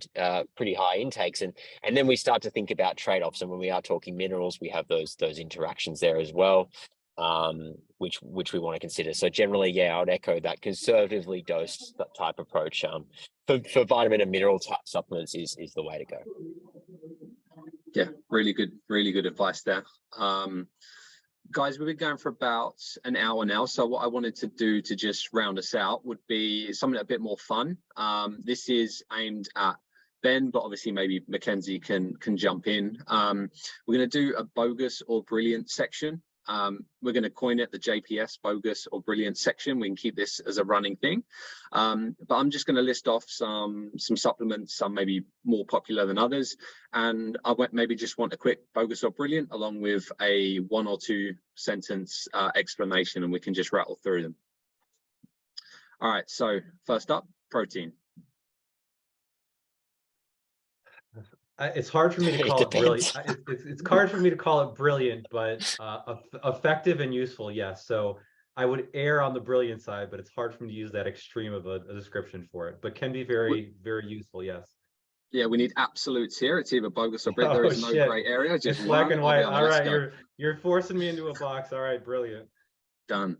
S4: pretty high intakes, and then we start to think about trade-offs. And when we are talking minerals, we have those interactions there as well, which we want to consider. So generally, yeah, I would echo that conservatively dosed type approach. For vitamin and mineral type supplements is the way to go.
S3: Yeah, really good advice there. Guys, we've been going for about an hour now, so what I wanted to do to just round us out would be something a bit more fun. This is aimed at Ben, but obviously maybe Mackenzie can jump in. We're going to do a bogus or brilliant section. We're going to coin it the JPS bogus or brilliant section. We can keep this as a running thing. But I'm just going to list off some supplements, some maybe more popular than others. And I maybe just want a quick bogus or brilliant along with a 1 or 2 sentence explanation, and we can just rattle through them. All right, so first up, protein.
S2: It's hard for me to call it brilliant. It's hard for me to call it brilliant, but effective and useful, yes. So I would err on the brilliant side, but it's hard for me to use that extreme of a description for it, but can be very, very useful, yes.
S3: Yeah, we need absolutes here. It's either bogus or brilliant. There is no gray area. Just
S2: it's black and white. All right, you're forcing me into a box. All right, brilliant.
S3: Done.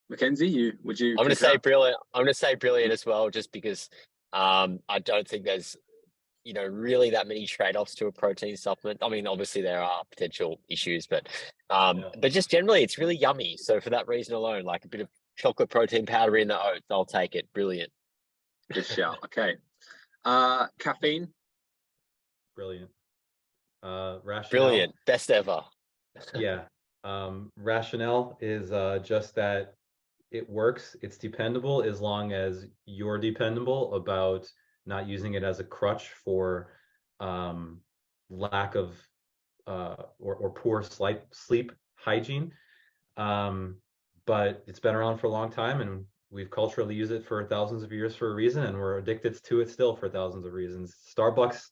S3: Mackenzie, would you?
S4: I'm going to say brilliant. I'm going to say brilliant as well, just because I don't think there's really that many trade-offs to a protein supplement. I mean, obviously there are potential issues, but just generally it's really yummy. So for that reason alone, like a bit of chocolate protein powder in the oats, I'll take it. Brilliant.
S3: Good shout. Okay. Caffeine.
S2: Brilliant. Rationale.
S4: Brilliant. Best ever.
S2: Yeah. Rationale is just that it works. It's dependable as long as you're dependable about not using it as a crutch for lack of or poor sleep hygiene. But it's been around for a long time, and we've culturally used it for thousands of years for a reason, and we're addicted to it still for thousands of reasons. Starbucks,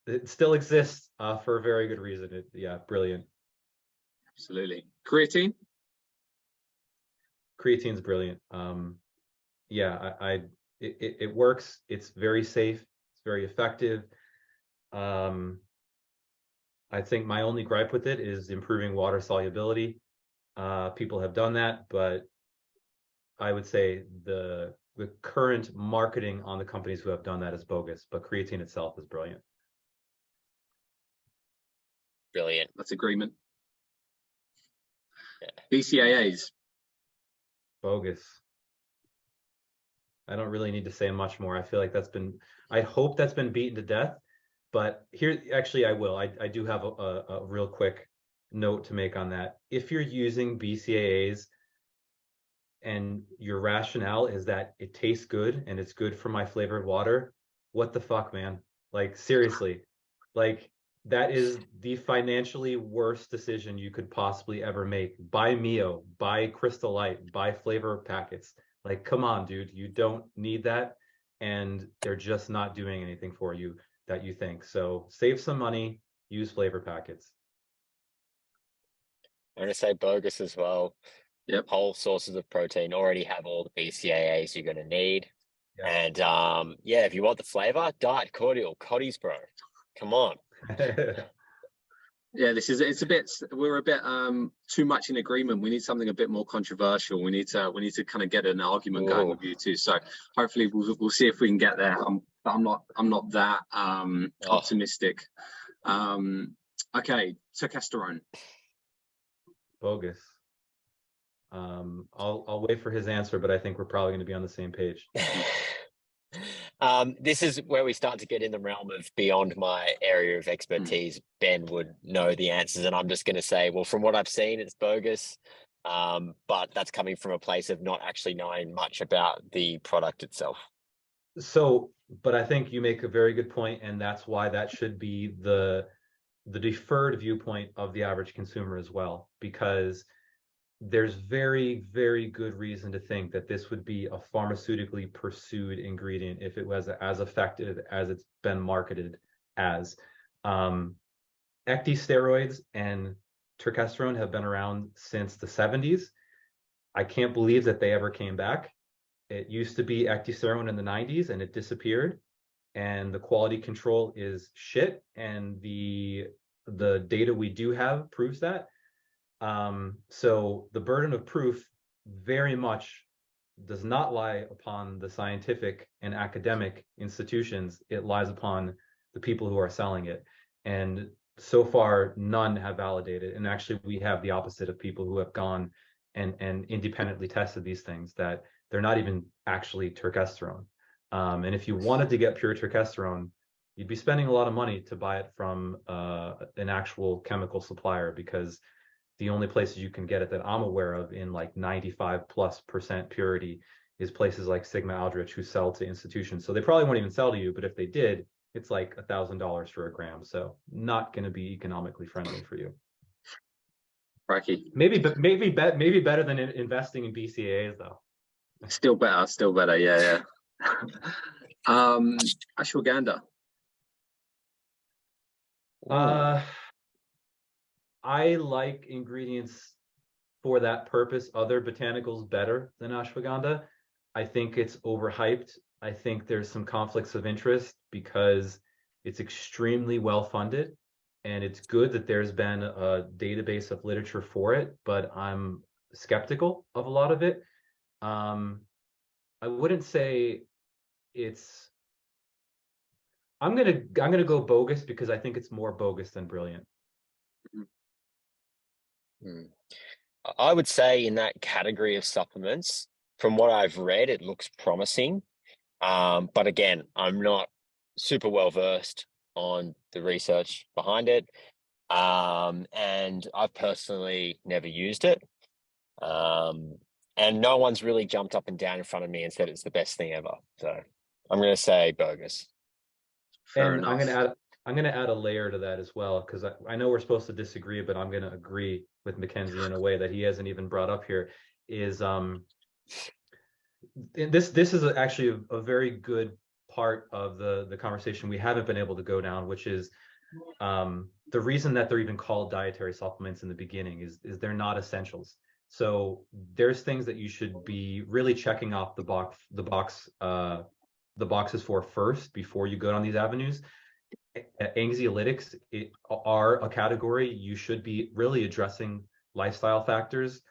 S2: it still exists for a very good reason. Yeah, brilliant.
S3: Absolutely. Creatine.
S2: Creatine's brilliant. Yeah, it works. It's very safe. It's very effective. I think my only gripe with it is improving water solubility. People have done that, but I would say the current marketing on the companies who have done that is bogus, but creatine itself is brilliant.
S4: Brilliant.
S3: That's agreement.
S4: Yeah.
S3: BCAAs.
S2: Bogus. I don't really need to say much more. I feel like I hope that's been beaten to death, but here, actually I will. I do have a real quick note to make on that. If you're using BCAAs and your rationale is that it tastes good and it's good for my flavored water, what the fuck, man? Like, seriously, like, that is the financially worst decision you could possibly ever make. Buy Mio, buy Crystal Light, buy flavor packets. Like, come on, dude, you don't need that, and they're just not doing anything for you that you think. So save some money, use flavor packets.
S4: I'm going to say bogus as well.
S3: Yep.
S4: Whole sources of protein already have all the BCAAs you're going to need.
S2: Yeah.
S4: And if you want the flavor, Diet Cordial, Cotties, bro. Come on.
S3: Yeah, we're a bit too much in agreement. We need something a bit more controversial. We need to kind of get an argument going with you two. So hopefully we'll see if we can get there. I'm not that optimistic. Okay, testosterone.
S2: Bogus. I'll wait for his answer, but I think we're probably going to be on the same page.
S4: This is where we start to get in the realm of beyond my area of expertise. Ben would know the answers, and I'm just going to say, well, from what I've seen, it's bogus. But that's coming from a place of not actually knowing much about the product itself.
S2: So, but I think you make a very good point, and that's why that should be the deferred viewpoint of the average consumer as well, because there's very, very good reason to think that this would be a pharmaceutically pursued ingredient if it was as effective as it's been marketed as. Ecdysteroids and testosterone have been around since the 70s. I can't believe that they ever came back. It used to be ecdysterone in the 90s and it disappeared, and the quality control is shit, and the data we do have proves that. So the burden of proof very much does not lie upon the scientific and academic institutions. It lies upon the people who are selling it. And so far, none have validated. And actually, we have the opposite of people who have gone and independently tested these things, that they're not even actually testosterone. And if you wanted to get pure testosterone, you'd be spending a lot of money to buy it from an actual chemical supplier, because the only places you can get it that I'm aware of in like 95+% purity is places like Sigma Aldrich, who sell to institutions. So they probably won't even sell to you, but if they did, it's like $1,000 for a gram. So not going to be economically friendly for you.
S3: Cracky.
S2: Maybe better than investing in BCAAs though.
S3: Still better. Yeah. Ashwagandha.
S2: I like ingredients for that purpose, other botanicals, better than ashwagandha. I think it's overhyped. I think there's some conflicts of interest because it's extremely well funded, and it's good that there's been a database of literature for it, but I'm skeptical of a lot of it. I wouldn't say it's I'm gonna go bogus because I think it's more bogus than brilliant.
S4: I would say in that category of supplements, from what I've read, it looks promising. But again, I'm not super well versed on the research behind it. And I've personally never used it. And no one's really jumped up and down in front of me and said it's the best thing ever. So I'm going to say bogus.
S3: Fair
S2: And
S3: enough.
S2: I'm gonna add a layer to that as well, because I know we're supposed to disagree, but I'm gonna agree with Mackenzie in a way that he hasn't even brought up here. Is this is actually a very good part of the conversation we haven't been able to go down, which is the reason that they're even called dietary supplements in the beginning is they're not essentials. So there's things that you should be really checking off the boxes for first before you go down these avenues. Anxiolytics are a category you should be really addressing lifestyle factors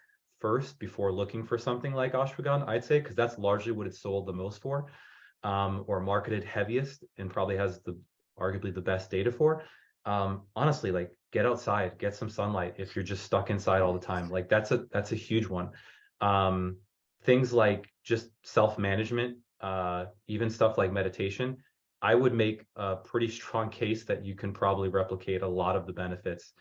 S2: first before looking for something like ashwagandha, I'd say, because that's largely what it's sold the most for, or marketed heaviest, and probably has arguably the best data for. Honestly, like, get outside, get some sunlight if you're just stuck inside all the time. Like, that's a huge one. Things like just self-management, even stuff like meditation, I would make a pretty strong case that you can probably replicate a lot of the benefits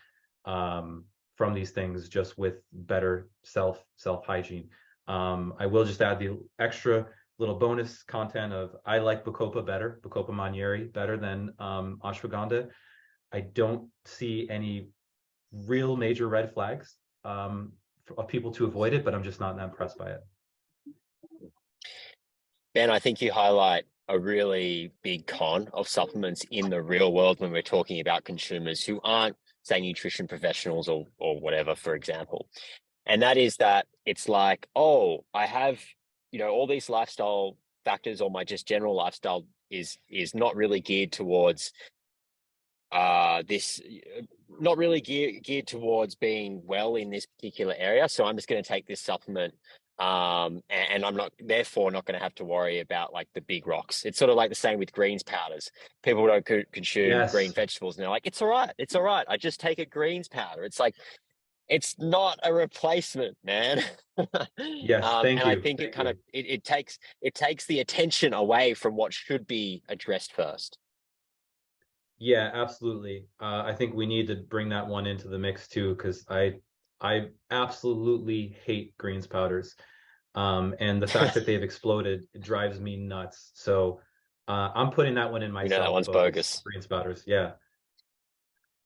S2: from these things just with better self hygiene. I will just add the extra little bonus content of I like Bacopa Manieri better than ashwagandha. I don't see any real major red flags of people to avoid it, but I'm just not that impressed by it.
S4: Ben, I think you highlight a really big con of supplements in the real world when we're talking about consumers who aren't, say, nutrition professionals or whatever, for example. And that is that it's like, oh, I have, all these lifestyle factors, or my just general lifestyle is not really geared towards this, not really geared towards being well in this particular area. So I'm just going to take this supplement. And I'm therefore not going to have to worry about like the big rocks. It's sort of like the same with greens powders. People don't consume green vegetables and they're like, it's all right. I just take a greens powder. It's like, it's not a replacement, man.
S2: Yes, thank
S4: and
S2: you.
S4: I think it takes the attention away from what should be addressed first.
S2: Yeah, absolutely. I think we need to bring that one into the mix too, because I absolutely hate greens powders. And the fact that they've exploded, it drives me nuts. So I'm putting that one in myself.
S4: That one's bogus.
S2: Greens powders, yeah.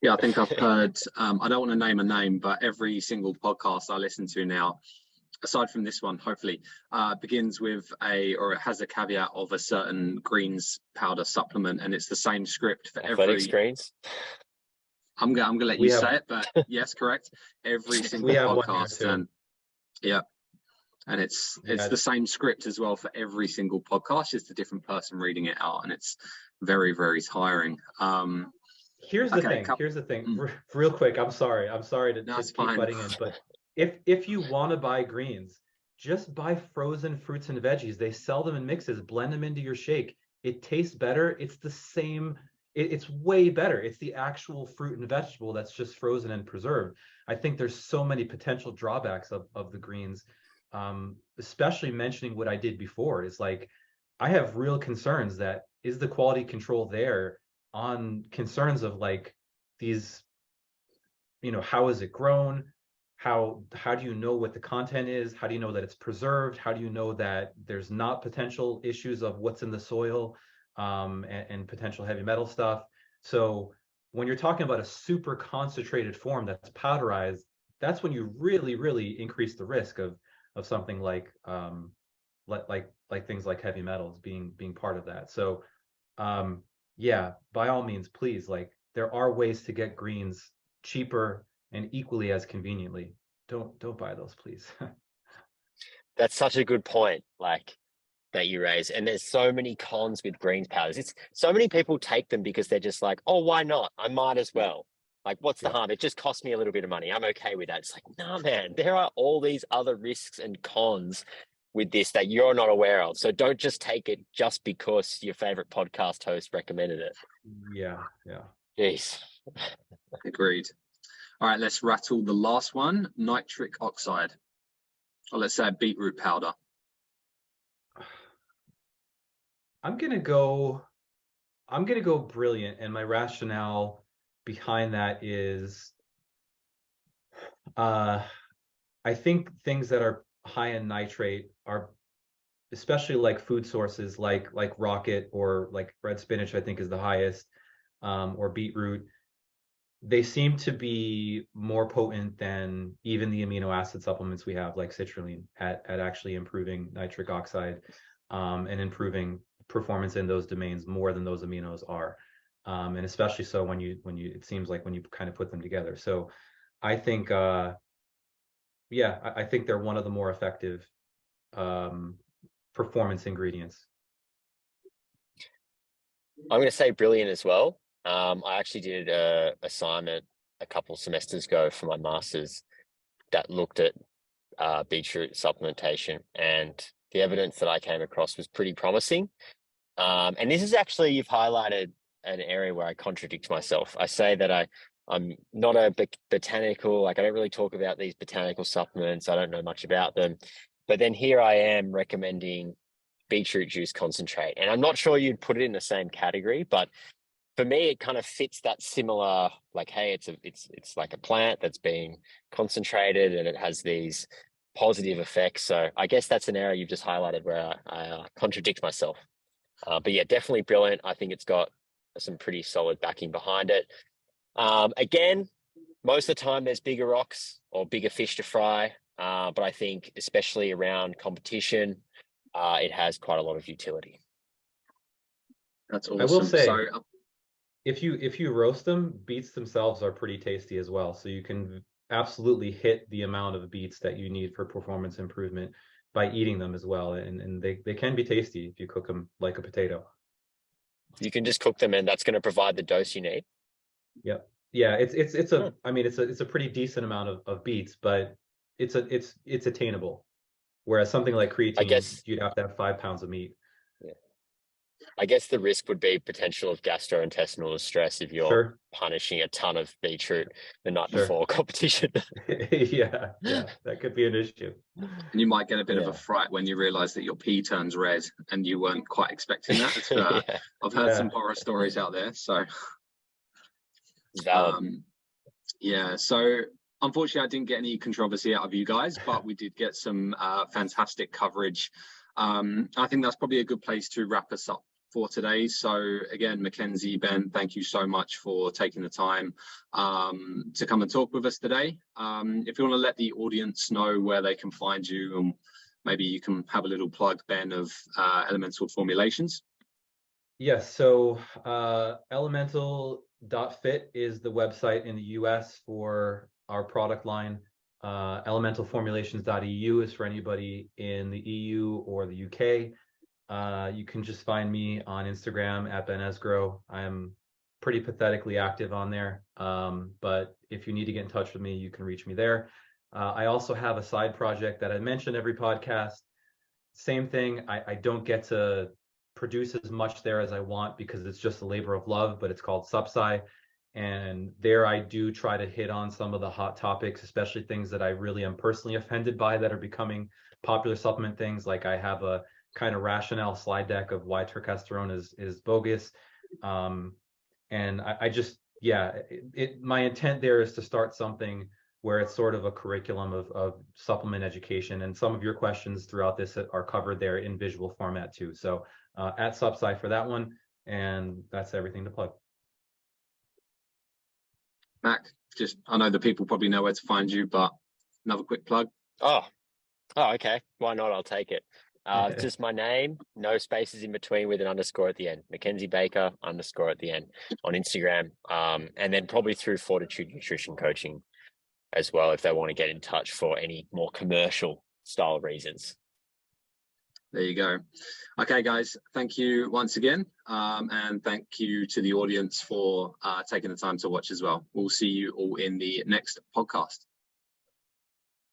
S3: Yeah, I think I've heard, I don't want to name a name, but every single podcast I listen to now, aside from this one, hopefully, begins with or it has a caveat of a certain greens powder supplement, and it's the same script for
S4: Athletics greens.
S3: I'm gonna let you say it, but yes, correct. Every single podcast, and yeah, and it's the same script as well for every single podcast, just a different person reading it out, and it's very, very tiring.
S2: Here's the thing. Real quick, I'm sorry to keep butting in, but if you want to buy greens, just buy frozen fruits and veggies. They sell them in mixes. Blend them into your shake. It tastes better. It's the same. It's way better. It's the actual fruit and vegetable that's just frozen and preserved. I think there's so many potential drawbacks of the greens, especially mentioning what I did before. Is like, I have real concerns that is the quality control there on concerns of like these, how is it grown? How do you know what the content is? How do you know that it's preserved? How do you know that there's not potential issues of what's in the soil, and potential heavy metal stuff? So when you're talking about a super concentrated form that's powderized, that's when you really, really increase the risk of something like things like heavy metals being part of that. So yeah, by all means, please, like, there are ways to get greens cheaper and equally as conveniently. Don't buy those, please.
S4: That's such a good point, like, that you raise. And there's so many cons with greens powders. It's so many people take them because they're just like, oh, why not? I might as well. Like, what's the harm? It just cost me a little bit of money. I'm okay with that. It's like, nah, man, there are all these other risks and cons with this that you're not aware of. So don't just take it just because your favorite podcast host recommended it.
S2: Yeah.
S4: Jeez.
S3: Agreed. All right, let's rattle the last one, nitric oxide. Or let's say beetroot powder.
S2: I'm gonna go brilliant, and my rationale behind that is I think things that are high in nitrate are, especially like food sources like rocket or like red spinach, I think is the highest, or beetroot. They seem to be more potent than even the amino acid supplements we have, like citrulline, at actually improving nitric oxide, and improving performance in those domains more than those aminos are. And especially so when you it seems like when you kind of put them together. So I think yeah, I think they're one of the more effective performance ingredients.
S4: I'm going to say brilliant as well. I actually did a assignment a couple semesters ago for my master's that looked at beetroot supplementation, and the evidence that I came across was pretty promising. And this is actually, you've highlighted an area where I contradict myself. I say that I'm not a botanical, like I don't really talk about these botanical supplements. I don't know much about them. But then here I am recommending beetroot juice concentrate. And I'm not sure you'd put it in the same category, but for me, it kind of fits that similar, like, hey, it's like a plant that's being concentrated and it has these positive effects. So I guess that's an area you've just highlighted where I contradict myself. But yeah, definitely brilliant. I think it's got some pretty solid backing behind it. Again, most of the time there's bigger rocks or bigger fish to fry. But I think especially around competition, it has quite a lot of utility.
S3: That's awesome.
S2: I will say,
S3: so,
S2: if you roast them, beets themselves are pretty tasty as well. So you can absolutely hit the amount of beets that you need for performance improvement by eating them as well. And they can be tasty if you cook them like a potato.
S4: You can just cook them and that's going to provide the dose you need.
S2: Yep. Yeah, it's a I mean it's a pretty decent amount of beets, but it's attainable. Whereas something like creatine,
S4: I guess
S2: you'd have to have 5 pounds of meat.
S4: Yeah. I guess the risk would be potential of gastrointestinal distress if you're
S2: Sure.
S4: punishing a ton of beetroot the night
S2: Sure.
S4: before competition.
S2: Yeah, that could be an issue.
S3: and you might get a bit of a fright when you realize that your pee turns red and you weren't quite expecting that. I've heard some horror stories out there. So, yeah. So unfortunately, I didn't get any controversy out of you guys, but we did get some fantastic coverage. I think that's probably a good place to wrap us up for today. So again, Mackenzie, Ben, thank you so much for taking the time to come and talk with us today. If you want to let the audience know where they can find you, and maybe you can have a little plug, Ben, of Elemental Formulations.
S2: Yes, so elemental.fit is the website in the US for our product line. Elementalformulations.eu is for anybody in the EU or the UK. You can just find me on Instagram at Ben Esgro. I am pretty pathetically active on there. But if you need to get in touch with me, you can reach me there. I also have a side project that I mention every podcast. Same thing. I don't get to produce as much there as I want because it's just a labor of love, but it's called Subsci. And there I do try to hit on some of the hot topics, especially things that I really am personally offended by that are becoming popular supplement things. Like I have a kind of rationale slide deck of why terkesterone is bogus. And I just, yeah, my intent there is to start something where it's sort of a curriculum of supplement education. And some of your questions throughout this are covered there in visual format too. So at Subsci for that one. And that's everything to plug.
S3: Mac, just, I know the people probably know where to find you, but another quick plug.
S4: Oh, okay. Why not? I'll take it. Just my name, no spaces in between with an underscore at the end. Mackenzie Baker _ at the end on Instagram. And then probably through Fortitude Nutrition Coaching as well, if they want to get in touch for any more commercial style reasons.
S3: There you go. Okay, guys, thank you once again. And thank you to the audience for taking the time to watch as well. We'll see you all in the next podcast.